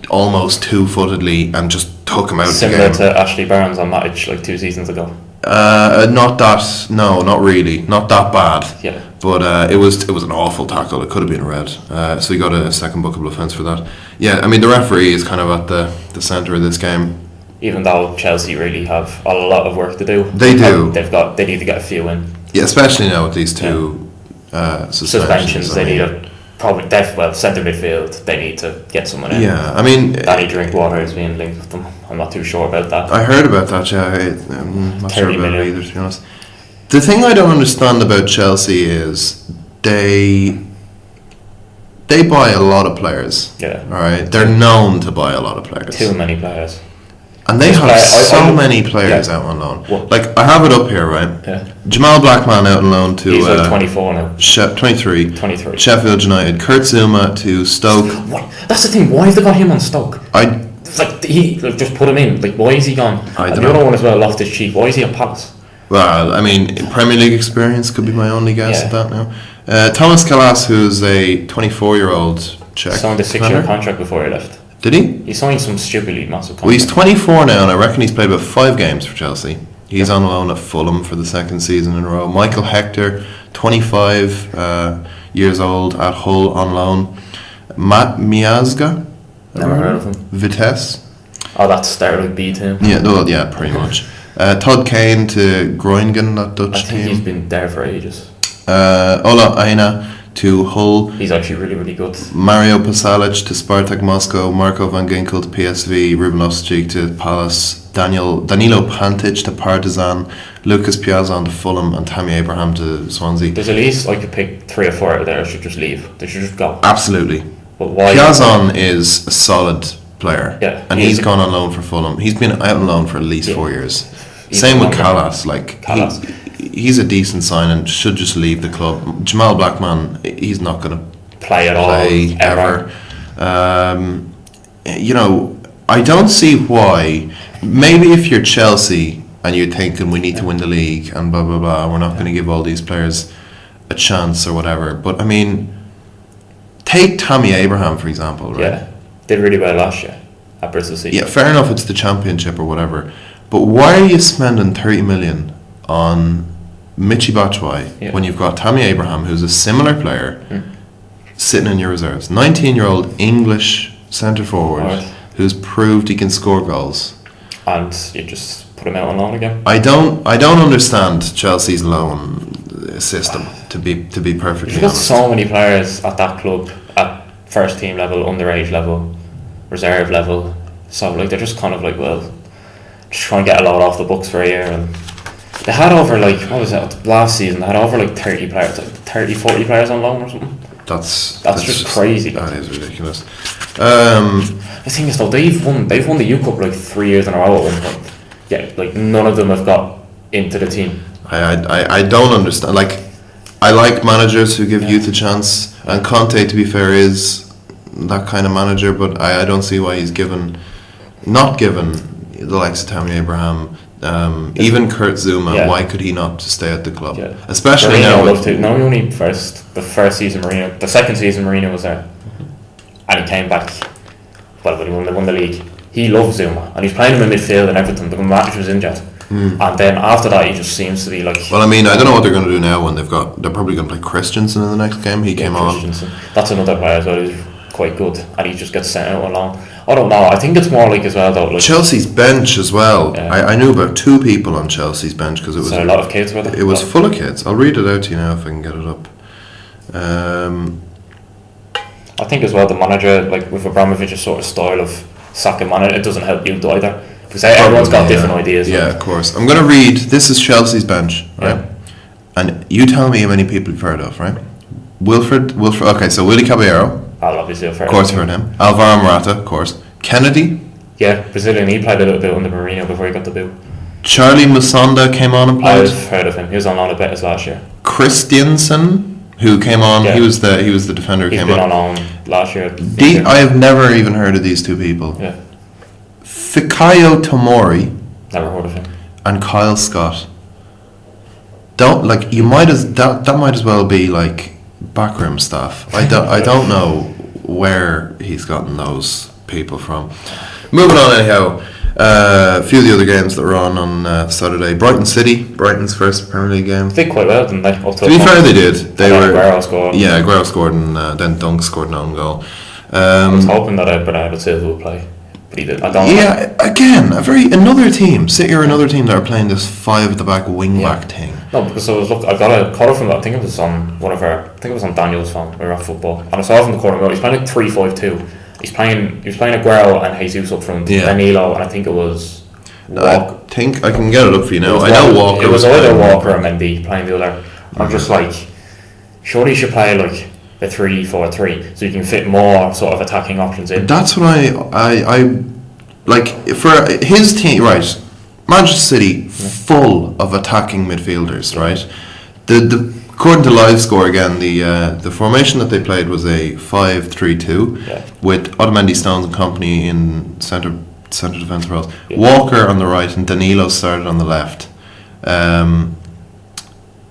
almost 2-footedly, and just took him out Similar of the game. to Ashley Barnes on Matic like 2 seasons ago. Not really, not that bad. Yeah. But it was an awful tackle. It could have been a red. So he got a second bookable offence for that. Yeah, I mean the referee is kind of at the centre of this game. Even though Chelsea really have a lot of work to do. They do. They need to get a few in. Yeah, especially now with these two suspensions. They need a probably centre midfield. They need to get someone in. Yeah, I mean, Danny Drinkwater is being linked with them. I'm not too sure about that. I heard about that. Yeah, I'm not sure 30 about it million. either. To be honest, the thing I don't understand about Chelsea is they buy a lot of players. Yeah. All right, they're known to buy a lot of players. Too many players. And they This have player- so many players yeah. out on loan. What? Like, I have it up here, right? Yeah. Jamal Blackman out on loan to He's like 24 now. 23. 23. Sheffield United. Kurt Zuma to Stoke. What? That's the thing. Why have they got him on Stoke? I It's like just put him in. Like, why is he gone? I And don't the other know. one as well, Loftus Cheek. Why is he at Palace? Well, I mean, Premier League experience could be my only guess Yeah. at that now. Thomas Kalas, who's a 24-year-old Czech. Signed a 6-year defender. contract before he left. Did he? He signed some stupidly massive contract. Well, he's 24 now, and I reckon he's played about 5 games for Chelsea. He's on loan at Fulham for the second season in a row. Michael Hector, 25 years old, at Hull on loan. Matt Miazga, Never heard of him. Vitesse. Oh, that's started with B team. Yeah, pretty much. Todd Kane to Groningen, that I Dutch think he's team. been there for ages. Ola Aina to Hull. He's actually really, really good. Mario Pasalic to Spartak Moscow, Marco van Ginkel to PSV, Ruben Loftus-Cheek to Palace, Danilo Pantic to Partizan, Lucas Piazon to Fulham, and Tammy Abraham to Swansea. There's at least I could pick 3 or 4 out there that should just leave. They should just go. Absolutely. But why? Piazon is a solid player, Yeah, and he's gone on loan for Fulham. He's been out on loan for at least 4 years. Even Same with longer. Callas. Like Callas. he's a decent sign and should just leave the club. Jamal Blackman, he's not going to Play at play all ever. I don't see why. Maybe if you're Chelsea and you're thinking we need to win the league and blah blah blah, we're not going to give all these players a chance or whatever. But I mean, take Tammy Abraham for example, right? Yeah, did really well last year at Bristol City. Yeah, fair enough. It's the championship or whatever. But why are you spending 30 million on Michy Batshuayi when you've got Tammy Abraham, who's a similar player, sitting in your reserves? 19-year-old English centre forward Right. who's proved he can score goals. And you just put him out on loan again. I don't understand Chelsea's loan system. To be perfectly You've got honest, so many players at that club at first team level, underage level, reserve level. So like they're just kind of like, well, just trying to get a lot off the books for a year. And they had over like, what was it, last season? They had over like 30 players, like 30, 40 players on loan or something. That's just crazy. That is ridiculous. The thing is though, they've won the U Cup like 3 years in a row at one point. Yeah, like none of them have got into the team. I don't understand. Like, I like managers who give youth a chance, and Conte, to be fair, is that kind of manager. But I don't see why he's not given the likes of Tammy Abraham, even Kurt Zuma. Yeah. Why could he not stay at the club? Yeah. Especially Mourinho now. loved it. No, only the first season Mourinho, the second season Mourinho was there, and he came back. Well, when he won the league, he loved Zuma, and he's playing him in midfield and everything. But Matic was injured, and then after that, he just seems to be like. Well, I mean, I don't know what they're going to do now when they're probably going to play Christensen in the next game. He came on. That's another player as well who's quite good, and he just gets sent out on loan. I don't know. I think it's more like as well though. Like Chelsea's bench as well. Yeah. I knew about 2 people on Chelsea's bench because it was a lot of kids with it. It was full of kids. I'll read it out to you now if I can get it up. I think as well the manager, like with Abramovich's sort of style of sacking manager, it doesn't help you either because everyone's got different ideas. Yeah, of course. I'm going to read. This is Chelsea's bench, right? Yeah. And you tell me how many people you've heard of, right? Wilfred. Okay, so Willy Caballero. I'll obviously have heard. Of course, heard him. Alvaro Morata, of course. Kennedy. Yeah, Brazilian. He played a little bit under Mourinho before he got the boot. Charlie Musonda came on and played. I've heard of him. He was on loan at Betis last year. Christiansen, who came on. Yeah. He was the defender who He's came been on. on loan last year. I have never even heard of these 2 people. Yeah, Fikayo Tomori never heard of him. and Kyle Scott. Don't like you might as that might as well be like backroom staff. I don't know where he's gotten those people from. Moving on anyhow. A few of the other games that were on Saturday. Brighton City, Brighton's first Premier League game. They did quite well, didn't they? Up To be fair, they did. They were. Aguero scored. Yeah, Aguero scored and then Dunk scored an own goal. I was hoping that Bernardo Silva would play, but he didn't. I don't know. Yeah, again, another team. City are another team that are playing this 5 at the back wing back thing. No, because I got a call from, I think it was on Daniel's phone. We were at football, and I saw from the corner. He's playing like 3-5-2. He was playing Aguero and Jesus up front. Yeah. Danilo, and I think it was. I think I can get it up for you now. I know Walker. It was either Walker or Mendy playing the other. I'm just like, surely you should play like a 3-4-3 so you can fit more sort of attacking options in. That's what I like for his team, right? Manchester City full of attacking midfielders, right? The according to LiveScore again, the formation that they played was a 5-3-2 with Otamendi, Stones and company in centre defensive roles. Walker on the right and Danilo started on the left. And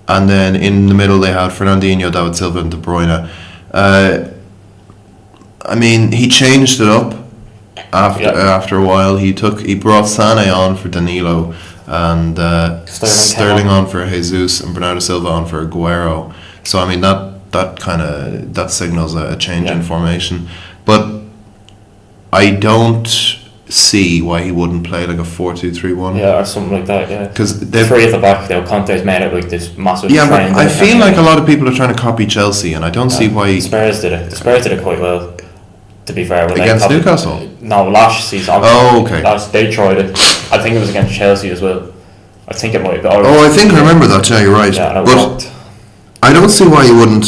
then in the middle they had Fernandinho, David Silva and De Bruyne. I mean, he changed it up after a while. He brought Sané on for Danilo and Sterling on for Jesus and Bernardo Silva on for Aguero. So I mean that signals a change in formation. But I don't see why he wouldn't play like a 4-2-3-1. Yeah, or something like that. Yeah, because 3 at the back. Now Conte's made it like this massive. Yeah, but I feel like a lot of people are trying to copy Chelsea, and I don't see why. The Spurs did it. The Spurs did it quite well. To be fair, against Newcastle. No, last season. Oh, okay. They tried it. I think it was against Chelsea as well. I think it might be. I think I remember that. Yeah, you're right. Yeah, but I don't see why you wouldn't.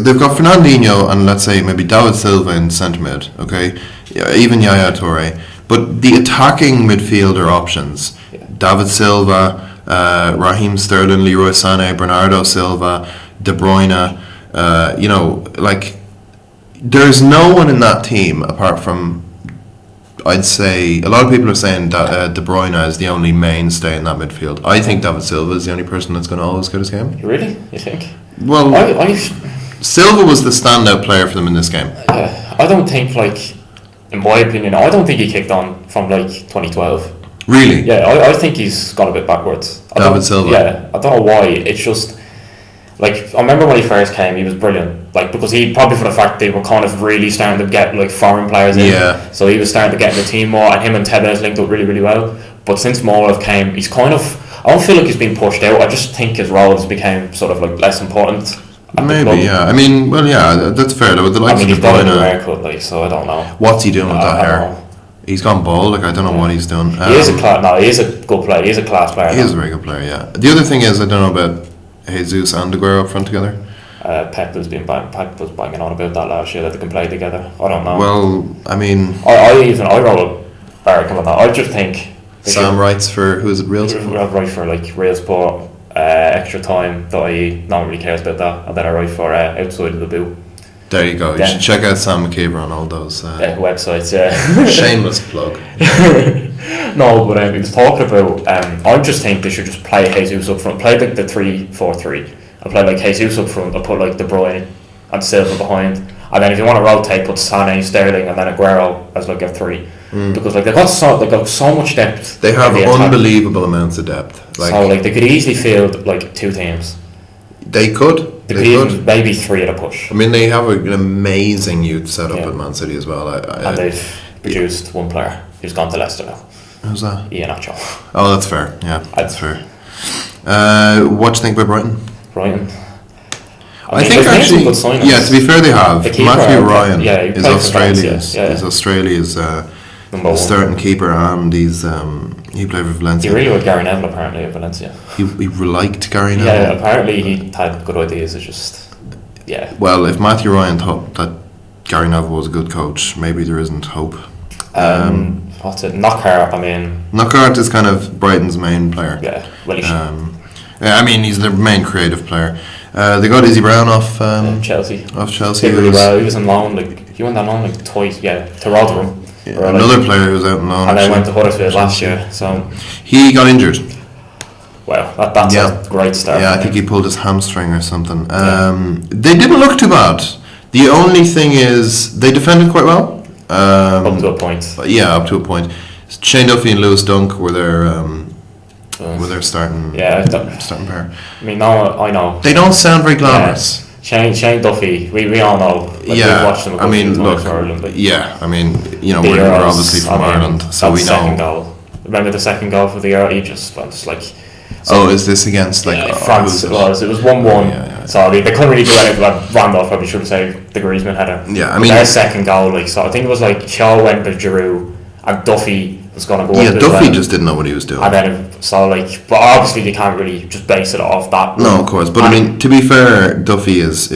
They've got Fernandinho and let's say maybe David Silva in centre mid. Okay, even Yaya Toure. But the attacking midfielder options: David Silva, Raheem Sterling, Leroy Sané, Bernardo Silva, De Bruyne. There's no one in that team apart from. I'd say a lot of people are saying that De Bruyne is the only mainstay in that midfield. I think David Silva is the only person that's going to always get his game. Really? You think? Well, Silva was the standout player for them in this game. I don't think, in my opinion, I don't think he kicked on from 2012. Really? Yeah, I think he's gone a bit backwards. David Silva? Yeah, I don't know why. It's just, I remember when he first came, he was brilliant. Because he, probably for the fact they were kind of really starting to get, foreign players in. Yeah. So he was starting to get in the team more, and him and Tevez linked up really, really well. But since Morelos came, he's kind of. I don't feel like he's been pushed out. I just think his role has become sort of like less important. Maybe, yeah. I mean, well, yeah, that's fair. With the likes I mean, of he's De got a Bruyne, new haircut, like, so I don't know. what's he doing with that I hair? don't know. He's gone bald. Like, I don't know what he's doing. He is a good player. He is a class player. He is a very good player. Yeah. The other thing is, I don't know about Jesus and Aguero up front together. Pep was banging on about that last year that they can play together. I don't know. Well, I mean, I wrote a article on that. I just think Sam writes for who is it? Real Sport? Write for like Real Sport, Extra Time. .ie. No one really cares about that. And then I write for Outside of the Boot. There you go. You should check out Sam McKeever on all those websites. Yeah. Shameless plug. No, but he was talking about. I just think they should just play Jesus up front. Play like the 3-4-3. And play like Jesus up front. And put like De Bruyne and Silva behind. And then if you want to rotate, put Sané, Sterling, and then Aguero as like a 3. Because like they've got so much depth. They have unbelievable amounts of depth. Like, so like they could easily field like 2 teams. They could. They could even maybe 3 at a push. I mean, they have an amazing youth setup at Man City as well. And they've produced one player who's gone to Leicester now. Who's that? Iheanacho. Oh, that's fair. Yeah, that's fair. What do you think about Brighton? Brighton. I think actually, yeah. To be fair, they have Matthew Ryan is Australia's starting keeper, and he played for Valencia. He really liked Gary Neville apparently at Valencia. He liked Gary Neville. Yeah, apparently he had good ideas. It's just Well, if Matthew Ryan thought that Gary Neville was a good coach, maybe there isn't hope. What's it? Knockaert. Knockaert is kind of Brighton's main player. Yeah, well, he should. I mean, he's their main creative player. They got Izzy Brown off Chelsea. Off Chelsea. Did really well. He was on loan. He went on loan like twice. Yeah, to Rotherham. Yeah, another player who was out on loan. And then went to Huddersfield last year. So he got injured. Well, that's a great start. Yeah, I think he pulled his hamstring or something. They didn't look too bad. The only thing is they defended quite well. Up to a point. Yeah, up to a point. Shane Duffy and Lewis Dunk were their starting pair. I mean, I know. They don't sound very glamorous. Shane Duffy, we all know. Like, we've watched him a couple of times for Ireland. We're obviously from Ireland, so we know. Second goal. Remember the second goal for the Euro? He just was like. Is this against France? It was 1-1. So they couldn't really do anything. Randolph probably should have saved the Griezmann header. Yeah, I mean their second goal. So I think it was like Shaw went to Giroud and Duffy was going to go. Yeah, Duffy just didn't know what he was doing. And then but obviously you can't really just base it off that. No, of course. But I mean, to be fair, Duffy is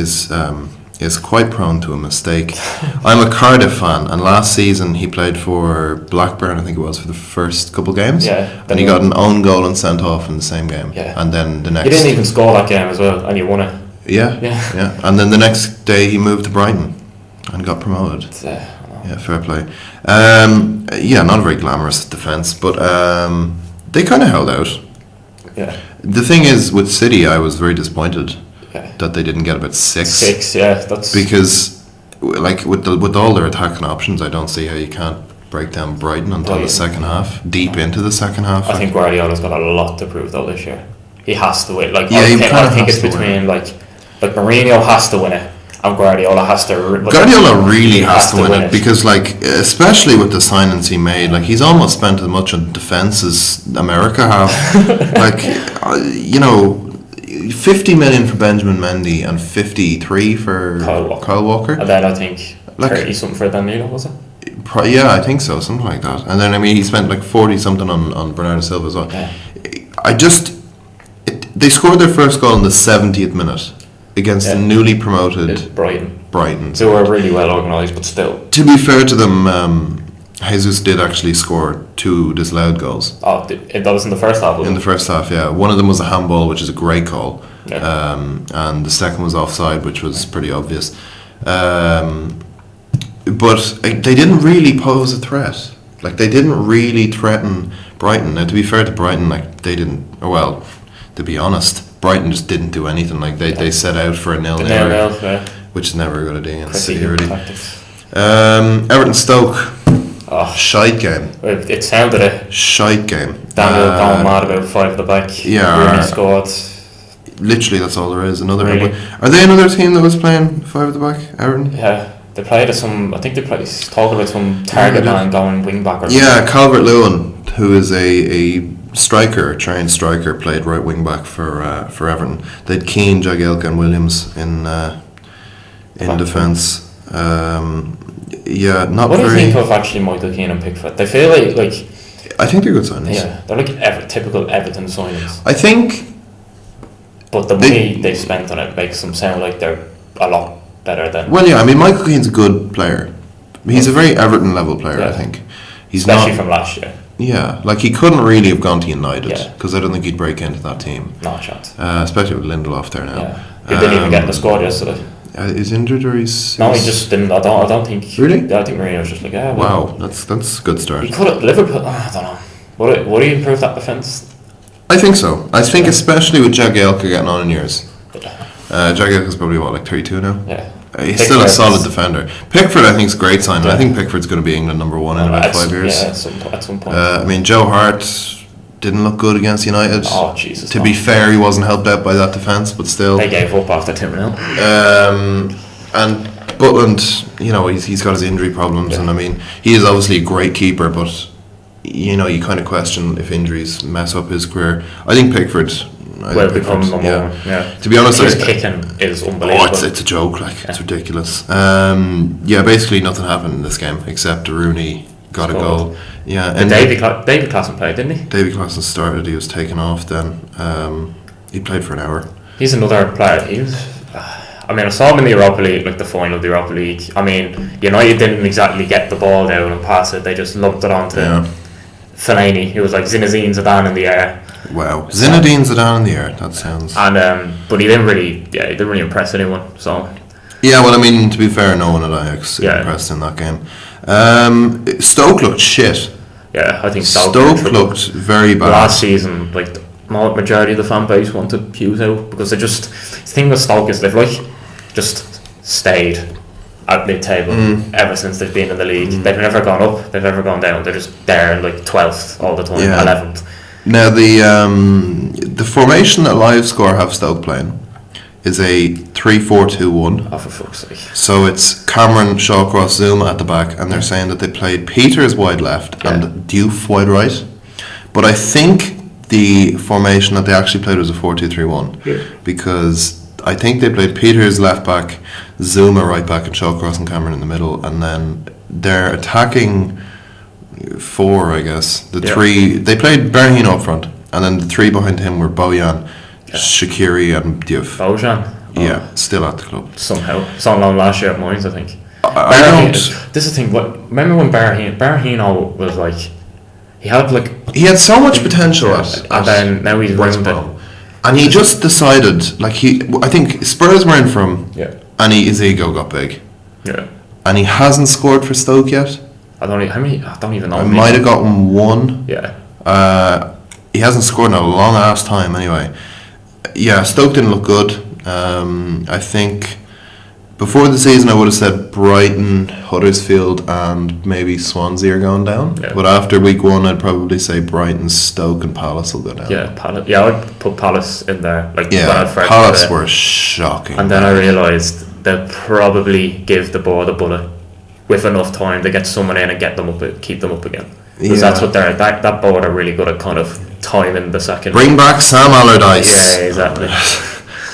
quite prone to a mistake. I'm a Cardiff fan, and last season he played for Blackburn, I think it was, for the first couple games. Yeah. And he got an own goal and sent off in the same game. Yeah. And then the next. He didn't even score that game as well, and you won it. Yeah. And then the next day he moved to Brighton and got promoted. Yeah, fair play. Not a very glamorous defence, but they kind of held out. Yeah. The thing is, with City, I was very disappointed that they didn't get about 6. 6, yeah, that's because, like, with all their attacking options, I don't see how you can't break down Brighton until the second half, deep into the second half. I think Guardiola's got a lot to prove though this year. He has to win. Like, I think it's between like Mourinho has to win it. And Guardiola has to. Guardiola really has to win it because, like, especially with the signings he made, like he's almost spent as much on defence as America have. Like, 50 million for Benjamin Mendy and 53 for Kyle Walker. And then I think 30 something for Danilo, was it? Yeah, I think so, something like that. And then he spent like 40 something on Bernardo Silva as well. Yeah. They scored their first goal in the 70th minute. Against the newly promoted Brighton. They were really well organised, but still. To be fair to them, Jesus did actually score 2 disallowed goals. Oh, that was in the first half, In the first half, yeah. One of them was a handball, which is a great call. Yeah. And the second was offside, which was pretty obvious. But they didn't really pose a threat. Like, they didn't really threaten Brighton. Now, to be fair to Brighton, like, they didn't... Well, to be honest... Brighton just didn't do anything. Like they set out for a 0-0, which is never a good idea in City, really. Everton Stoke, shite game. It sounded a shite game. Daniel going mad about 5 at the back. Yeah, scored. Literally, that's all there is. Are they another team that was playing 5 at the back? Everton. Yeah, They played I think they played. Talking about some target man going wing back or something. Yeah, Calvert-Lewin, who is a striker, trained striker, played right wing back for Everton. They had Keane, Jagielka and Williams in defence. Yeah, not what very... do you think of actually Michael Keane and Pickford? They feel like I think they're good signings. yeah, they're like typical Everton signings. I think... But the money they spent on it makes them sound like they're a lot better than... Well, yeah, I mean, Michael Keane's a good player. He's a very Everton level player, Yeah. I think. He's Especially not... from last year. Yeah, like he couldn't really have gone to United Yeah. because I don't think he'd break into that team. Not a chance. Especially with Lindelof there now. Yeah. He didn't even get in the squad yesterday. Is injured or he's... No, he just didn't. I don't think... Really? I think Mourinho was just like, yeah, well, Wow, that's a good start. he could have... Liverpool... I don't know. Would he improve that defence? I think so. I think especially with Jagielka getting on in years. Jagielka's probably like 32 now. Yeah. He's still a solid defender. Pickford, I think, is a great signing. I think Pickford's going to be England number one in about 5 years. Yeah, at some point. I mean, Joe Hart didn't look good against United. Oh, Jesus. To be fair, he wasn't helped out by that defence, but still. They gave up after 2-0. And Butland, you know, he's got his injury problems, and I mean, he is obviously a great keeper, but you know, you kind of question if injuries mess up his career. I think Pickford Will become number one. Yeah. To be honest, his kicking is unbelievable. Oh, it's a joke. Like it's ridiculous. Yeah, basically nothing happened in this game except Rooney got a goal. Yeah, and David Klassen played, didn't he? David Klassen started. He was taken off. Then he played for an hour. He's another player. He was. I mean, I saw him in the Europa League, like the final of the Europa League. I mean, United didn't exactly get the ball down and pass it. They just lumped it onto Fellaini. He was like Zinedine Zidane in the air. Wow, Zinedine Zidane in the air. That sounds. And but he didn't really impress anyone. So. Yeah, well, I mean, to be fair, no one at Ajax impressed in that game. Stoke looked shit. Yeah, I think Stoke looked very bad. Last season, like the majority of the fan base wanted Hughes out because they just. The thing with Stoke is they've like just stayed at mid-table ever since they've been in the league. They've never gone up. They've never gone down. They're just there like 12th all the time, 11th. Now the formation that LiveScore have Stoke playing is a 3-4-2-1. Oh, for fuck's sake! So it's Cameron, Shawcross, Zuma at the back, and they're saying that they played Peters wide left and Diouf wide right. But I think the formation that they actually played was a 4-2-3-1 because I think they played Peters left back, Zuma right back, and Shawcross and Cameron in the middle, and then they're attacking four, I guess. Three, they played Berahino up front, and then the three behind him were Bojan, Shaqiri and Diouf. Bojan? Yeah, still at the club. Somehow. Saw him on last year at Mines, I think. I don't... This is the thing, remember when Berahino was like, he had so much potential and then now he's ruined it. And he just decided, like I think Spurs were in for him, and his ego got big. Yeah. And he hasn't scored for Stoke yet. I don't even know. I might have gotten one. Yeah. He hasn't scored in a long ass time anyway. Yeah, Stoke didn't look good. I think before the season I would have said Brighton, Huddersfield and maybe Swansea are going down. Yeah. But after week one I'd probably say Brighton, Stoke and Palace will go down. Yeah, Palace. Yeah, I'd put Palace in there. Like Palace were shocking. And then I realised they'll probably give the ball a bullet with enough time to get someone in and get them up, keep them up again. Because that's what they're that board are really good at, kind of timing the second. Bring back Sam Allardyce. Yeah, exactly.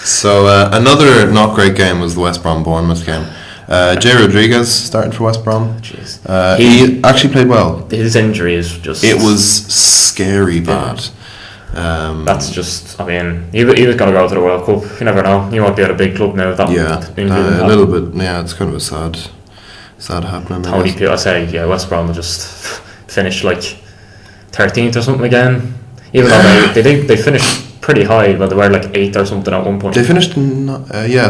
So another not great game was the West Brom Bournemouth game. Jay Rodriguez started for West Brom. Jeez. He actually played well. His injury is just... It was scary bad. That's just... I mean, he was going to go to the World Cup. You never know. He might be at a big club now. A little bit. Yeah, it's kind of a sad happening. Tony Pugh, I say, West Brom will just finish like 13th or something again. Even though they finished pretty high, but they were like 8th or something at one point. They finished in,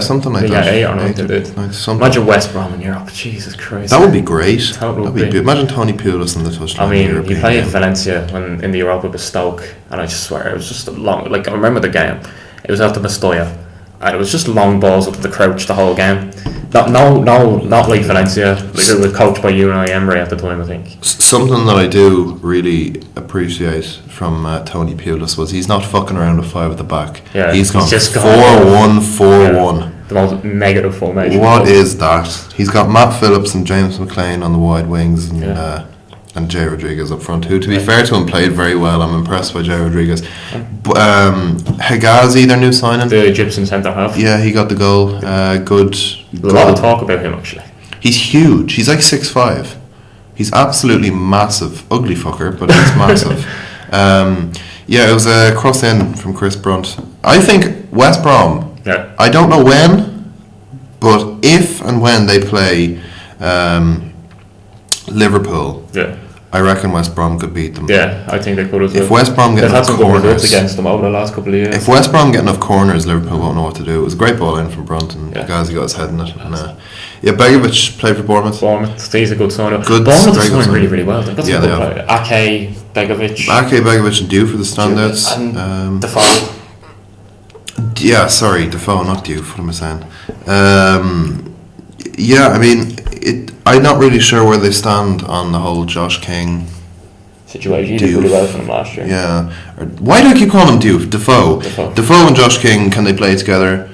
something like that. Yeah, 8 or 9 they did. Imagine West Brom in Europe. Jesus Christ. That would be great. That would be. Imagine Tony Pulis in the touchline. I mean, he played Valencia in the Europa with Stoke, and I just swear it was just a long. Like I remember the game. It was out to Mastoya, and it was just long balls up to the crouch the whole game. Not like Valencia. Like it was coached by Unai Emery at the time, I think. Something that I do really appreciate from Tony Pulis was he's not fucking around with 5 at the back. Yeah, he's gone just 4-1, 4-1. the most negative formation. What is that? He's got Matt Phillips and James McLean on the wide wings and Jay Rodriguez up front, who, to be fair to him, played very well. I'm impressed by Jay Rodriguez. Hegazi, their new signing. The Egyptian centre half. Yeah, he got the goal. Good. A lot of talk about him, actually. He's huge. He's like 6'5". He's absolutely massive. Ugly fucker, but he's massive. It was a cross in from Chris Brunt. I think West Brom, I don't know when, but if and when they play Liverpool, I reckon West Brom could beat them. Yeah, I think they could as well. If West Brom get enough corners against them over the last couple of years. If West Brom get enough corners, Liverpool won't know what to do. It was a great ball in from Brunt, and Gazi got his head in it. And, Begovic played for Bournemouth. He's a good sign. Bournemouth is doing really, really well. They've got some good players. Ake, Begovic and Dew for the standouts. And Defoe. Yeah, sorry, Defoe, not Diouf. What am I saying? I mean, I'm not really sure where they stand on the whole Josh King situation. He did really well for them last year. Yeah. Why do I keep calling him Diouf? Defoe and Josh King, can they play together?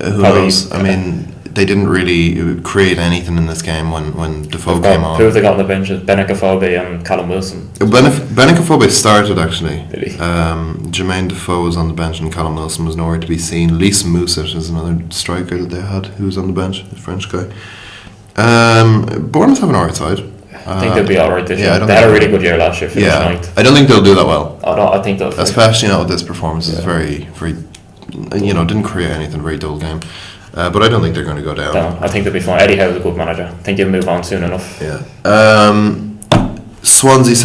Who knows? I mean, they didn't really create anything in this game when Defoe came on. Who have they got on the bench? Benakofobe and Callum Wilson. Benakofobe started, actually. Really? Jermaine Defoe was on the bench and Callum Wilson was nowhere to be seen. Lys Mousset is another striker that they had who was on the bench, the French guy. Bournemouth have an alright side. I think they'll be alright this year. They had a really good year last year, finished ninth. I don't think they'll do that well. I think they'll. Especially not with this performance. It's very, very, didn't create anything, very dull game. But I don't think they're going to go down. No, I think they'll be fine. Eddie Howe's a good manager. I think he'll move on soon enough. Yeah. Swansea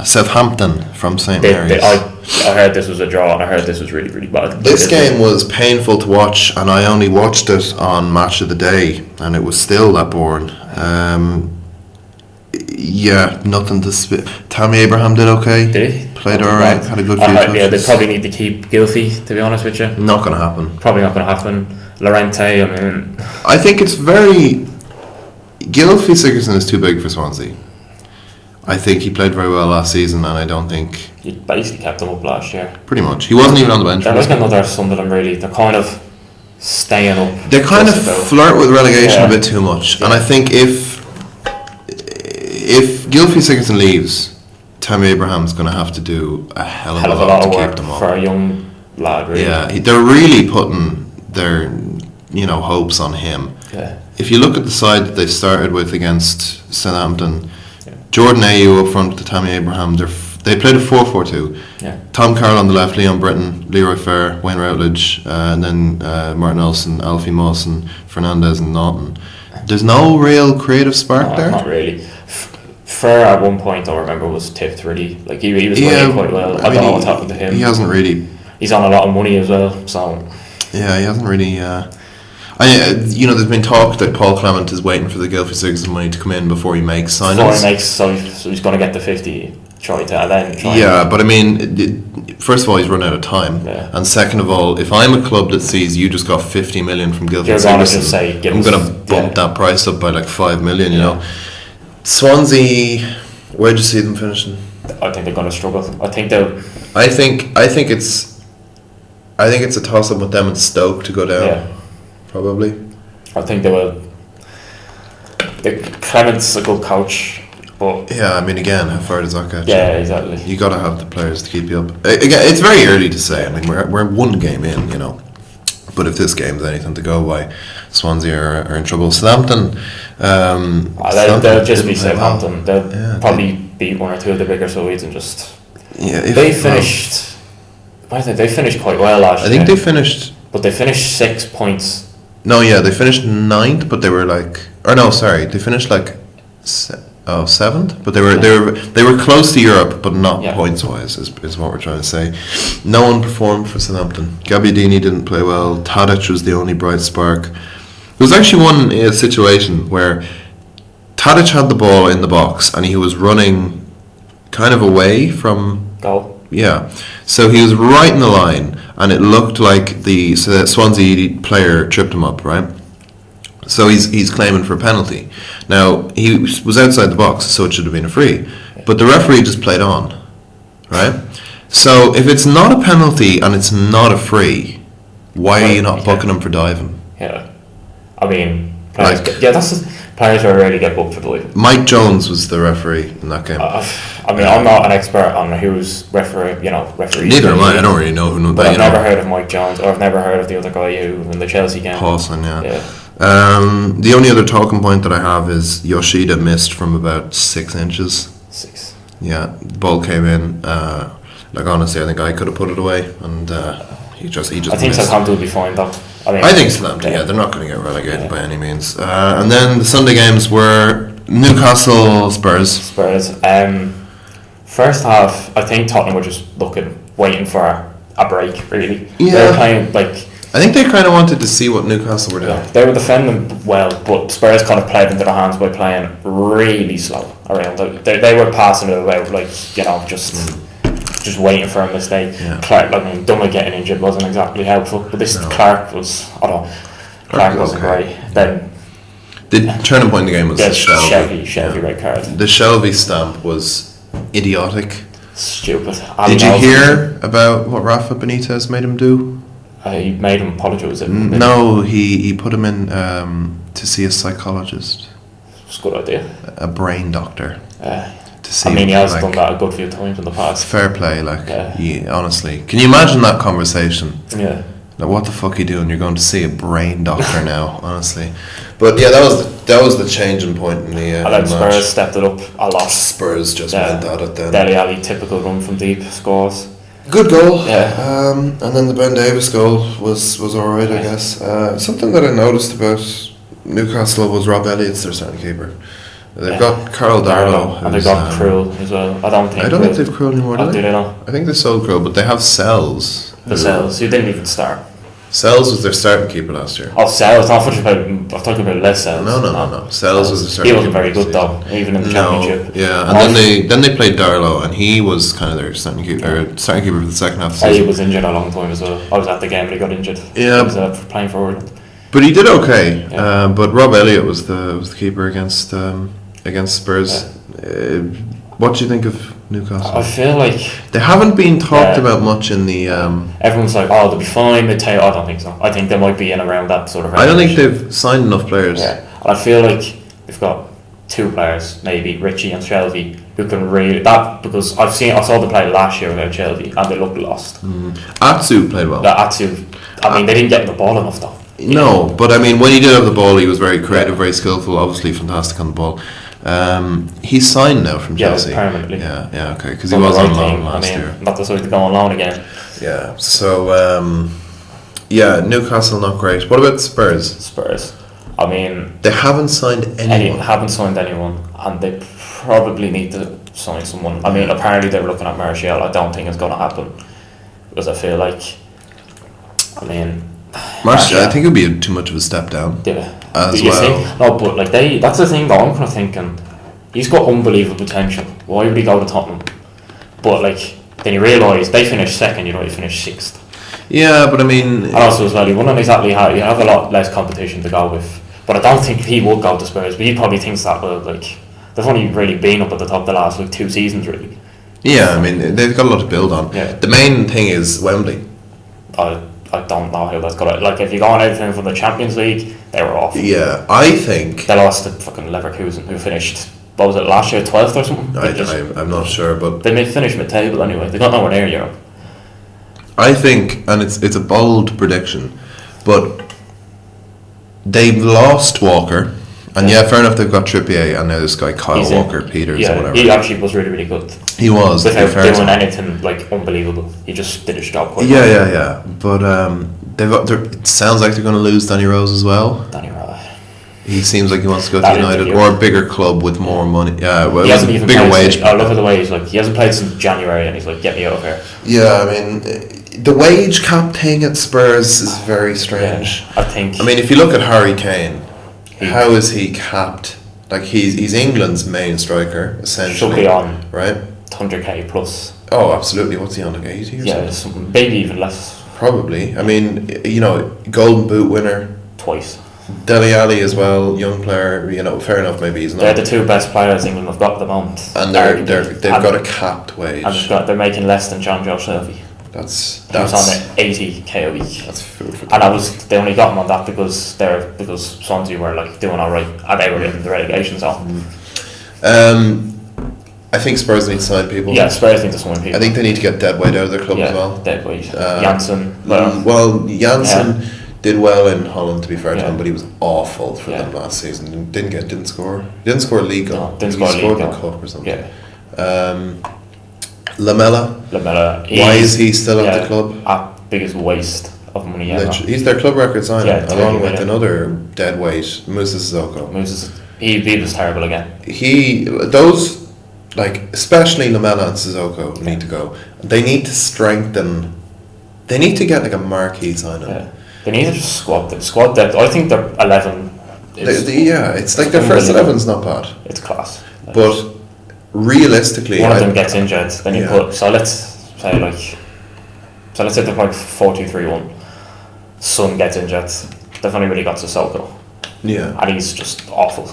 Southampton from St Mary's. I heard this was a draw, and I heard this was really, really bad. This game was painful to watch, and I only watched it on Match of the Day, and it was still that boring. Nothing to spit. Tammy Abraham did okay. Did he? Played alright, had a good few touches. Yeah, they probably need to keep Gylfi, to be honest with you. Not going to happen. Probably not going to happen. Lorente, I mean... I think it's very... Gylfi Sigurdsson is too big for Swansea. I think he played very well last season, and I don't think... He basically kept them up last year. Pretty much. He wasn't even on the bench. They're like another Sunderland, really. They're kind of staying up. They kind of flirt with relegation a bit too much. Yeah. And I think if Gylfi Sigurdsson leaves, Tammy Abraham's going to have to do a hell of a lot to keep them up. For a young lad, really. Yeah, they're really putting their hopes on him. Yeah. If you look at the side that they started with against Southampton, Jordan Ayew up front with Tammy Abraham, they played a 4-4-2. Yeah. Tom Carroll on the left, Leon Britton, Leroy Fair, Wayne Routledge, and then Martin Olsen, Alfie Moss, and Fernandez and Naughton. There's no real creative spark there. Not really. Fair at one point, I remember, was tipped really. Like he was playing quite well. I don't know what's happened to him. He hasn't really. He's on a lot of money as well, so. Yeah, he hasn't really. There's been talk that Paul Clement is waiting for the Gylfi Sigurdsson money to come in before he makes signings. So he's going to get the 50. But I mean, first of all, he's run out of time, and second of all, if I'm a club that sees you just got 50 million from Gylfi Sigurdsson, I'm going to bump that price up by like 5 million. You know, Swansea, where'd you see them finishing? I think they're going to struggle. I think it's a toss up with them and Stoke to go down. Yeah. Probably. I think they will. Clement's a good coach. But yeah, I mean, again, how far does that get you? Yeah, exactly. You got to have the players to keep you up. Again, it's very early to say. I mean, we're one game in, But if this game's anything to go by, Swansea are in trouble. Southampton. They'll just be Southampton. They'll probably beat one or two of the bigger Swedes and just. Yeah, they finished. They finished quite well last year. I think they finished. But they finished 6 points. No, yeah, they finished 9th, but they were like. Or no, sorry, they finished like. 7th, but they were close to Europe, but not points wise. Is what we're trying to say. No one performed for Southampton. Gabbiadini didn't play well. Tadic was the only bright spark. There was actually one situation where Tadic had the ball in the box and he was running kind of away from goal. Yeah, so he was right in the line, and it looked like the Swansea player tripped him up, right? So he's claiming for a penalty. Now, he was outside the box, so it should have been a free. But the referee just played on, right? So if it's not a penalty and it's not a free, why are you not booking him for diving? Yeah. I mean, players. Like- Players who really get booked for the league. Mike Jones was the referee in that game. I mean, I'm not an expert on who's referees. Neither am I. I don't really know who. But I've never heard of Mike Jones, or I've never heard of the other guy who in the Chelsea game. Pawson, yeah. Yeah. The only other talking point that I have is Yoshida missed from about 6 inches. 6. Yeah, the ball came in. Like honestly, I think I could have put it away, and he just I think missed. Southampton will be fine though. I think Southampton. Yeah, they're not going to get relegated by any means. And then the Sunday games were Newcastle Spurs. First half, I think Tottenham were just waiting for a break. Really, Yeah. they were playing like. I think they kind of wanted to see what Newcastle were doing. They were defending well, but Spurs kind of played into their hands by playing really slow around. They were passing it away, just waiting for a mistake. Yeah. Clark, Dummett getting injured wasn't exactly helpful, but this Clark was, Clark wasn't great. Then The turning point in the game was the Shelby red card. The Shelby stamp was idiotic. Stupid. Did you hear about what Rafa Benitez made him do? He made him apologise. No, he put him in to see a psychologist. It's a good idea. A brain doctor. To see he has done that a good few times in the past. Fair play, honestly. Can you imagine that conversation? Yeah. Like, what the fuck are you doing? You're going to see a brain doctor now, honestly. But yeah, that was the changing point in the and then match. Spurs stepped it up a lot. Spurs just went at it then. Dele Alli, typical run from deep, scores. Good goal. Yeah. And then the Ben Davis goal was alright, I guess. Something that I noticed about Newcastle was Rob Elliott's their starting keeper. They've got Carl Darlow. And they've got Krul as well. I don't think they've Krul anymore, do they? they? Not? I think they sold Krul, but they have Sells. The Sells, who didn't even start. Sells was their starting keeper last year. Oh, Sells. I'm talking about Les Sells. No. Sells was the starting keeper. He wasn't keeper very good though, even in the championship. Yeah, and then they played Darlow, and he was kind of their starting keeper for the second half of the season. He was injured a long time as well. I was at the game when he got injured. Yeah. He was playing for Ireland. But he did okay. Yeah. But Rob Elliott was the keeper against Spurs. Yeah. What do you think of Newcastle? I feel like they haven't been talked about much in the. Everyone's like, "Oh, they'll be fine." I don't think so. I think they might be in around that sort of range. I don't think they've signed enough players. Yeah, and I feel like they've got 2 players, maybe Richie and Shelby, who can really because I saw them play last year without Shelby and they looked lost. Atsu played well. Atsu, they didn't get the ball enough though. No, but I mean, when he did have the ball, he was very creative, very skillful, obviously fantastic on the ball. He's signed now from Chelsea. Yeah, permanently. Yeah, okay, because he was on loan last year. Not decided to go on loan again. Yeah, so Newcastle not great. What about Spurs? I mean, they haven't signed anyone. And they probably need to sign someone. I mean, apparently they were looking at Martial. I don't think it's going to happen because I feel like, Martial, I think it would be too much of a step down. Yeah. As well. No, but that's the thing though. I'm kind of thinking he's got unbelievable potential. Why would he go to Tottenham? But then you realise they finished second. You finished 6th. Yeah, but I mean, and also as well, you wouldn't exactly have a lot less competition to go with. But I don't think he would go to Spurs. But he probably thinks that they've only really been up at the top the last 2 seasons really. Yeah, I mean they've got a lot to build on. Yeah. The main thing is Wembley. I don't know how that's got it. If you go on anything from the Champions League, they were off. Yeah, I think they lost to fucking Leverkusen, who finished, what was it, last year, 12th or something? I'm not sure, but they may finish mid-table anyway. They got nowhere near Europe. I think, and it's a bold prediction, but they've lost Walker, and fair enough, they've got Trippier, and now this guy Kyle Walker-Peters or whatever. He actually was really, really good. He was. Without doing anything unbelievable. He just did his job quite well. Yeah. But it sounds like they're going to lose Danny Rose as well. Danny Rose. He seems like he wants to go to United or a bigger club with more money. Yeah, well, he hasn't even bigger wage. I love the way he's he hasn't played since January, and he's get me out of here. Yeah, I mean, the wage cap thing at Spurs is very strange. Yeah, I think. I mean, if you look at Harry Kane, how is he capped? He's England's main striker essentially. Should be on right. 100k plus. Oh, absolutely. What's he on, 80 or something? Maybe even less. Probably. I mean, Golden Boot winner. Twice. Dele Alli as well, young player. Fair enough. Maybe he's not. They're the 2 best players England have got at the moment. And they've got a capped wage. And they're making less than John Joe Shelby. That's He was on 80k a week. That's food for And they only got him on that because Swansea were like doing alright and they were in the relegation zone. I think Spurs need to sign people. Yeah, Spurs need to sign people. I think they need to get Deadweight out of their club as well. Deadweight. Janssen. Janssen did well in Holland, to be fair to him, but he was awful for them last season. Didn't score a league goal. No, didn't score a league scored goal. a cup or something. Yeah. Lamella. Why is he still at the club? Biggest waste of money ever. He's their club record signing, Yeah, along with 30 million. another deadweight, Moussa Sissoko. He was terrible again. Especially Lamella and Sissoko need to go. They need to strengthen. They need to get like a marquee signing. Yeah. They need to just squad depth. I think their 11 is... it's like their first 11's not bad. It's class. But realistically... One of them gets injured, then you put... So let's say they're like 4-2-3-1. Son gets injured. They've only really got Sissoko. Yeah. And he's just awful.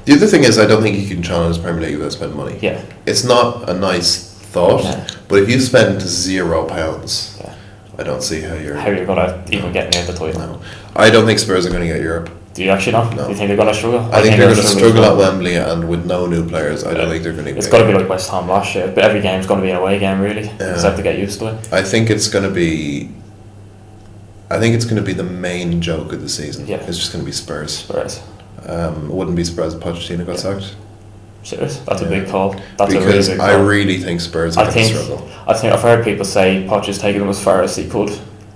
The other thing is, I don't think you can challenge the Premier League without spending money. Yeah. It's not a nice thought, but if you spend £0, I don't see how you're going to even get near the title. No. I don't think Spurs are going to get Europe. Do you actually not? No. Do you think they're going to struggle? I think they're going to struggle at Wembley, and with no new players, I don't think they're going to. It's got to be like West Ham last year, but every game's going to be an away game, really. Yeah. Just have to get used to it. I think it's going to be the main joke of the season. Yeah. It's just going to be Spurs. Spurs. It wouldn't be surprised if Pochettino got sacked. Serious? That's a big call. That's because a really big call. I really think Spurs are going to struggle. I think I've heard people say Poch is taking them as far as he could.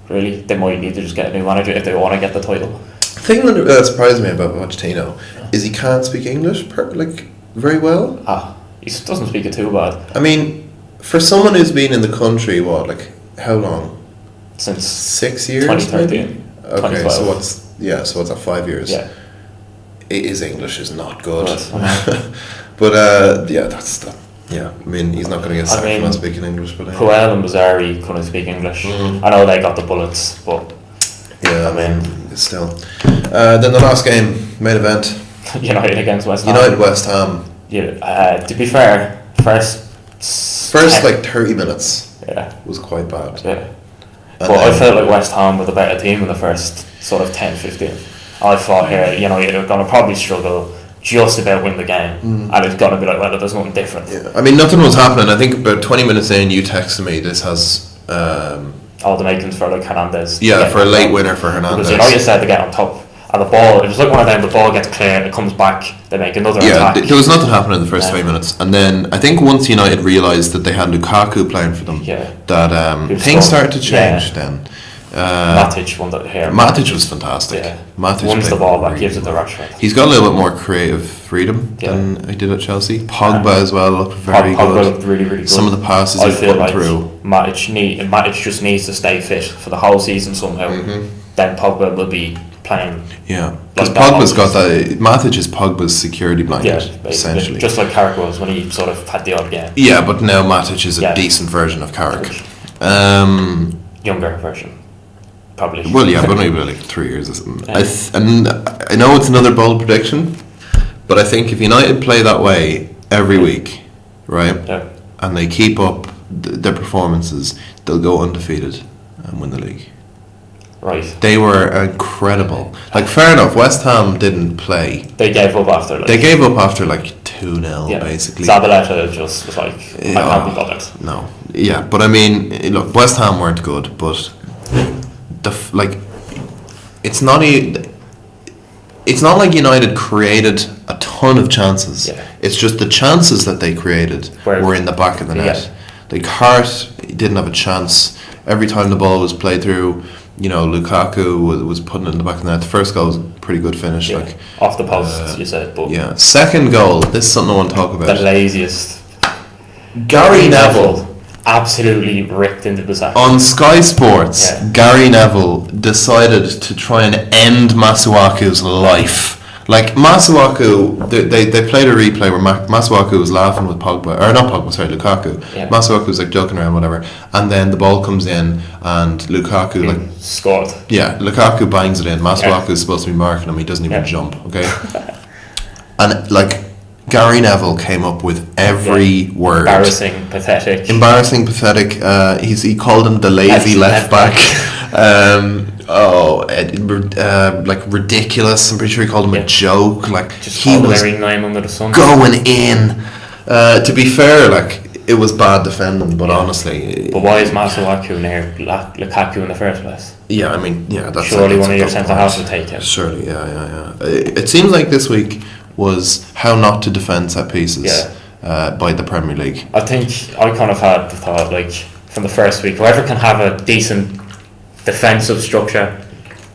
Really, they might need to just get a new manager if they want to get the title. The thing that surprised me about Pochettino is he can't speak English very well. He doesn't speak it too bad. I mean, for someone who's been in the country, how long? Since 6 years, 2013. maybe? Okay, so what's that, 5 years? Yeah. His English is not good. But that's that. Yeah, I mean, he's not going to get sacked for not speaking English. But Puel and Mazzari couldn't speak English. I know they got the bullets, but yeah, I mean, still. Then the last game, main event. United against West Ham. United West Ham. Yeah. To be fair, first 30 minutes. Yeah. Was quite bad. Yeah. But I felt like West Ham were the better team in the first sort of 10-15. I thought here, you're going to probably struggle, just about win the game, and it's going to be like, well, there's nothing different. Yeah. I mean, nothing was happening. I think about 20 minutes in, you texted me, this has... all the makings for like Hernandez. Yeah, for a late winner for Hernandez. Because you said to get on top, and the ball, it was like one of them, the ball gets clear, it comes back, they make another attack. There was nothing happening in the first 20 minutes. And then I think once United realised that they had Lukaku playing for them, that things started to change then. Matic won that here. Matic was fantastic. Yeah. Matic wins the ball back, really gives it to Rashford. He's got a little bit more creative freedom than he did at Chelsea. Pogba as well looked very Pogba good. looked really, really good. Some of the passes I he's feel put like through. Matic just needs to stay fit for the whole season somehow. Then Pogba will be playing. Yeah, because Pogba's got that. Matic is Pogba's security blanket, essentially. Just like Carrick was when he sort of had the odd game. Yeah, but now Matic is a decent version of Carrick. Younger version. Probably. Well, yeah, but maybe like 3 years or something. And I know it's another bold prediction, but I think if United play that way every week, right, and they keep up their performances, they'll go undefeated and win the league. Right. They were incredible. Like, fair enough, West Ham didn't play. They gave up after. They gave up after like 2-0, basically. Zabaleta just was like, I can't be bothered. No. Yeah, but I mean, look, West Ham weren't good, but it's not like United created a ton of chances. It's just the chances that they created were in the back of the net. Like, Hart didn't have a chance. Every time the ball was played through, Lukaku was putting it in the back of the net. The first goal was a pretty good finish. Like, off the post, you said. But yeah. Second goal, this is something I want to talk about. The laziest. Gary Neville absolutely ripped into the sack. On Sky Sports, Gary Neville decided to try and end Masuaku's life. Like, Masuaku, they played a replay where Masuaku was laughing with Pogba, or not Pogba, sorry, Lukaku. Masuaku was like joking around, whatever, and then the ball comes in and Lukaku scored. Yeah, Lukaku bangs it in. Masuaku is supposed to be marking him, he doesn't even jump, okay? And like, Gary Neville came up with every word. Embarrassing, pathetic. He called him the lazy left back. Like ridiculous. I'm pretty sure he called him a joke. Like Just he was every name under the sun. going in. To be fair, like it was bad defending, but honestly. But why is Masuaku near Lukaku in the first place? Yeah, I mean, yeah, that's surely that's one a of your good centre point. halves will take it. Surely, yeah. It seems like this week was how not to defend set pieces by the Premier League. I think I kind of had the thought, like, from the first week, whoever can have a decent defensive structure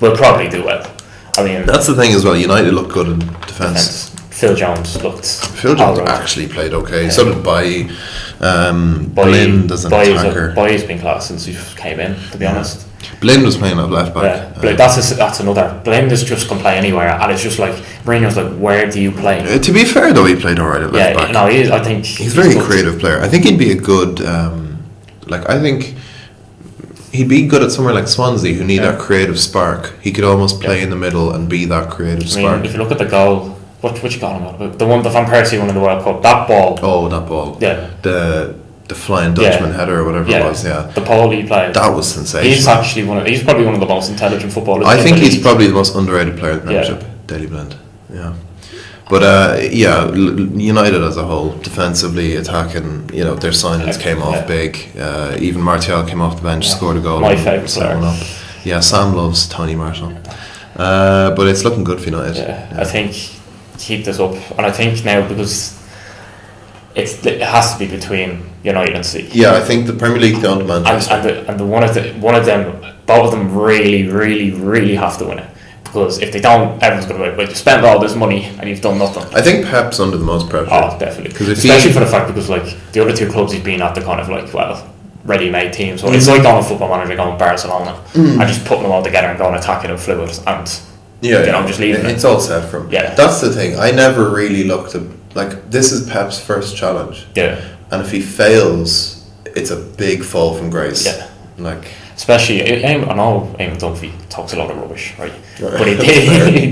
will probably do well. I mean, that's the thing as well. United look good in defence. Phil Jones looked. Phil Jones actually played okay. Yeah. So did Bailly. Blind as an attacker. Bailly's been class since he came in, to be honest. Blind was playing at left back. Yeah, that's another. Blind is just can play anywhere, and it's just like Mourinho's like, where do you play? To be fair though, he played alright at left back. No, I think he's a very creative player. I think he'd be a good. I think he'd be good at somewhere like Swansea, who need that creative spark. He could almost play in the middle and be that creative spark. If you look at the goal, which goal am I about? The one the Van Persie one in the World Cup. That ball. Oh, that ball. Yeah. The Flying Dutchman header or whatever it was. Yeah. The ball he played. That was sensational. He's probably one of the most intelligent footballers. I think he's probably the most underrated player in the Premiership. Daley Blind. Yeah. But United as a whole, defensively, attacking, their signings came off big. Even Martial came off the bench, scored a goal. My favourite player. Yeah, Sam loves Tony Martial. But it's looking good for United. Yeah, I think keep this up, and I think now because it has to be between United and City. Yeah, I think the Premier League don't demand and one of them, both of them really, really, really have to win it. Because if they don't, everyone's going to be like, you spend all this money and you've done nothing. I think Pep's under the most pressure. Oh, definitely. Especially for the fact because like the other two clubs he's been at, the kind of like, ready-made teams. So it's like going to Football Manager, going to Barcelona, and just putting them all together and going attacking and fluid and just leaving it. It's all set from. Yeah. That's the thing. I never really looked at this is Pep's first challenge. Yeah. And if he fails, it's a big fall from grace. Yeah. Especially, I know Eamon Dunphy talks a lot of rubbish, right? But he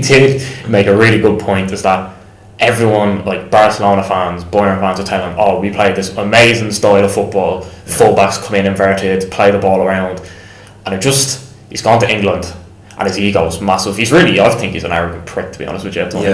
did make a really good point, is that everyone, like Barcelona fans, Bayern fans, are telling him, oh, we play this amazing style of football, fullbacks come in inverted, play the ball around, and he's gone to England, and his ego's massive. I think he's an arrogant prick, to be honest with you. To be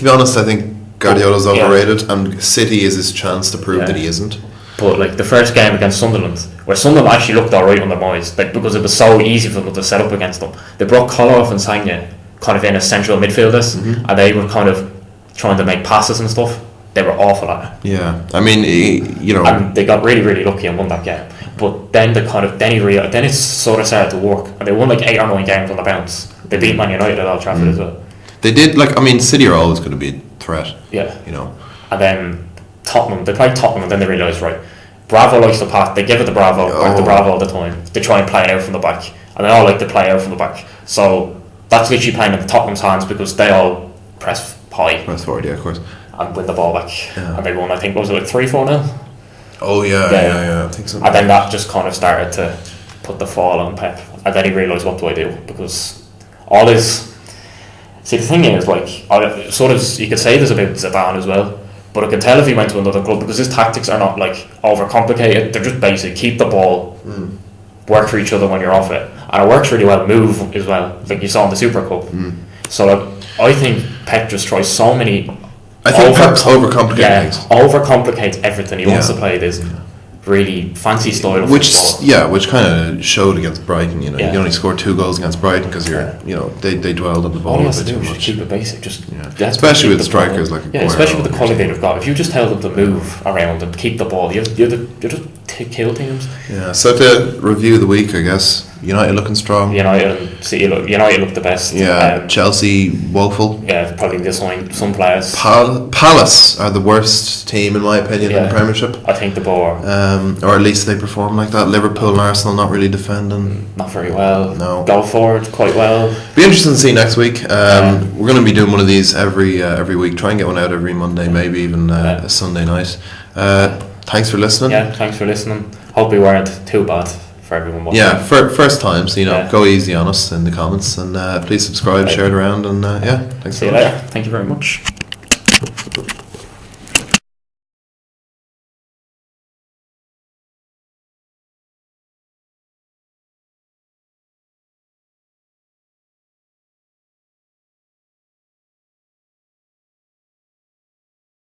honest, I think Guardiola's overrated, and City is his chance to prove that he isn't. But the first game against Sunderland, where Sunderland actually looked alright under Moyes, because it was so easy for them to set up against them, they brought Koloff and Sagna kind of in as central midfielders, and they were kind of trying to make passes and stuff. They were awful at it. Yeah, I mean, and they got really, really lucky and won that game. But then then it sort of started to work, and they won 8 or 9 games on the bounce. They beat Man United at Old Trafford as well. They did. City are always going to be a threat. Yeah. And then Tottenham, they played Tottenham, and then they realised, right, Bravo likes to pass. They give it to Bravo, Bravo all the time. They try and play it out from the back, and they all like to play out from the back. So that's literally playing in Tottenham's hands because they all press high. Press forward, yeah, of course. And win the ball back. Yeah. And they won, I think, was it 3-4-0? Oh, yeah, I think so. And then that just kind of started to put the fall on Pep. And then he realised, what do I do? Because all his... See, the thing is, you could say this about Zidane as well, but I can tell if he went to another club, because his tactics are not overcomplicated. They're just basic. Keep the ball, work for each other when you're off it, and it works really well. Move as well, like you saw in the Super Cup. So I think Pep just tries so many. I think Pep's overcomplicating things. Overcomplicates everything. He wants to play this really fancy style of football. Which kind of showed against Brighton. You only scored 2 goals against Brighton because they dwelled on the ball. All he has to do is keep it basic. Especially with strikers like especially with the quality they've got. If you just tell them to move around and keep the ball, you just kill teams. Yeah. So to review the week, I guess United looking strong. United look the best. Yeah. Chelsea woeful. Yeah, probably disappointing some players. Palace are the worst team in my opinion in the Premiership. I think the bore. Or at least they perform like that. Liverpool and Arsenal not really defending. Not very well. No. Go forward quite well. Be interesting to see next week. We're going to be doing one of these every week. Try and get one out every Monday, maybe even a Sunday night. Thanks for listening. Yeah, thanks for listening. Hope we weren't too bad for everyone watching. Yeah, first time, so go easy on us in the comments, and please subscribe, share it around, and thanks. See you later. Thank you very much. bye.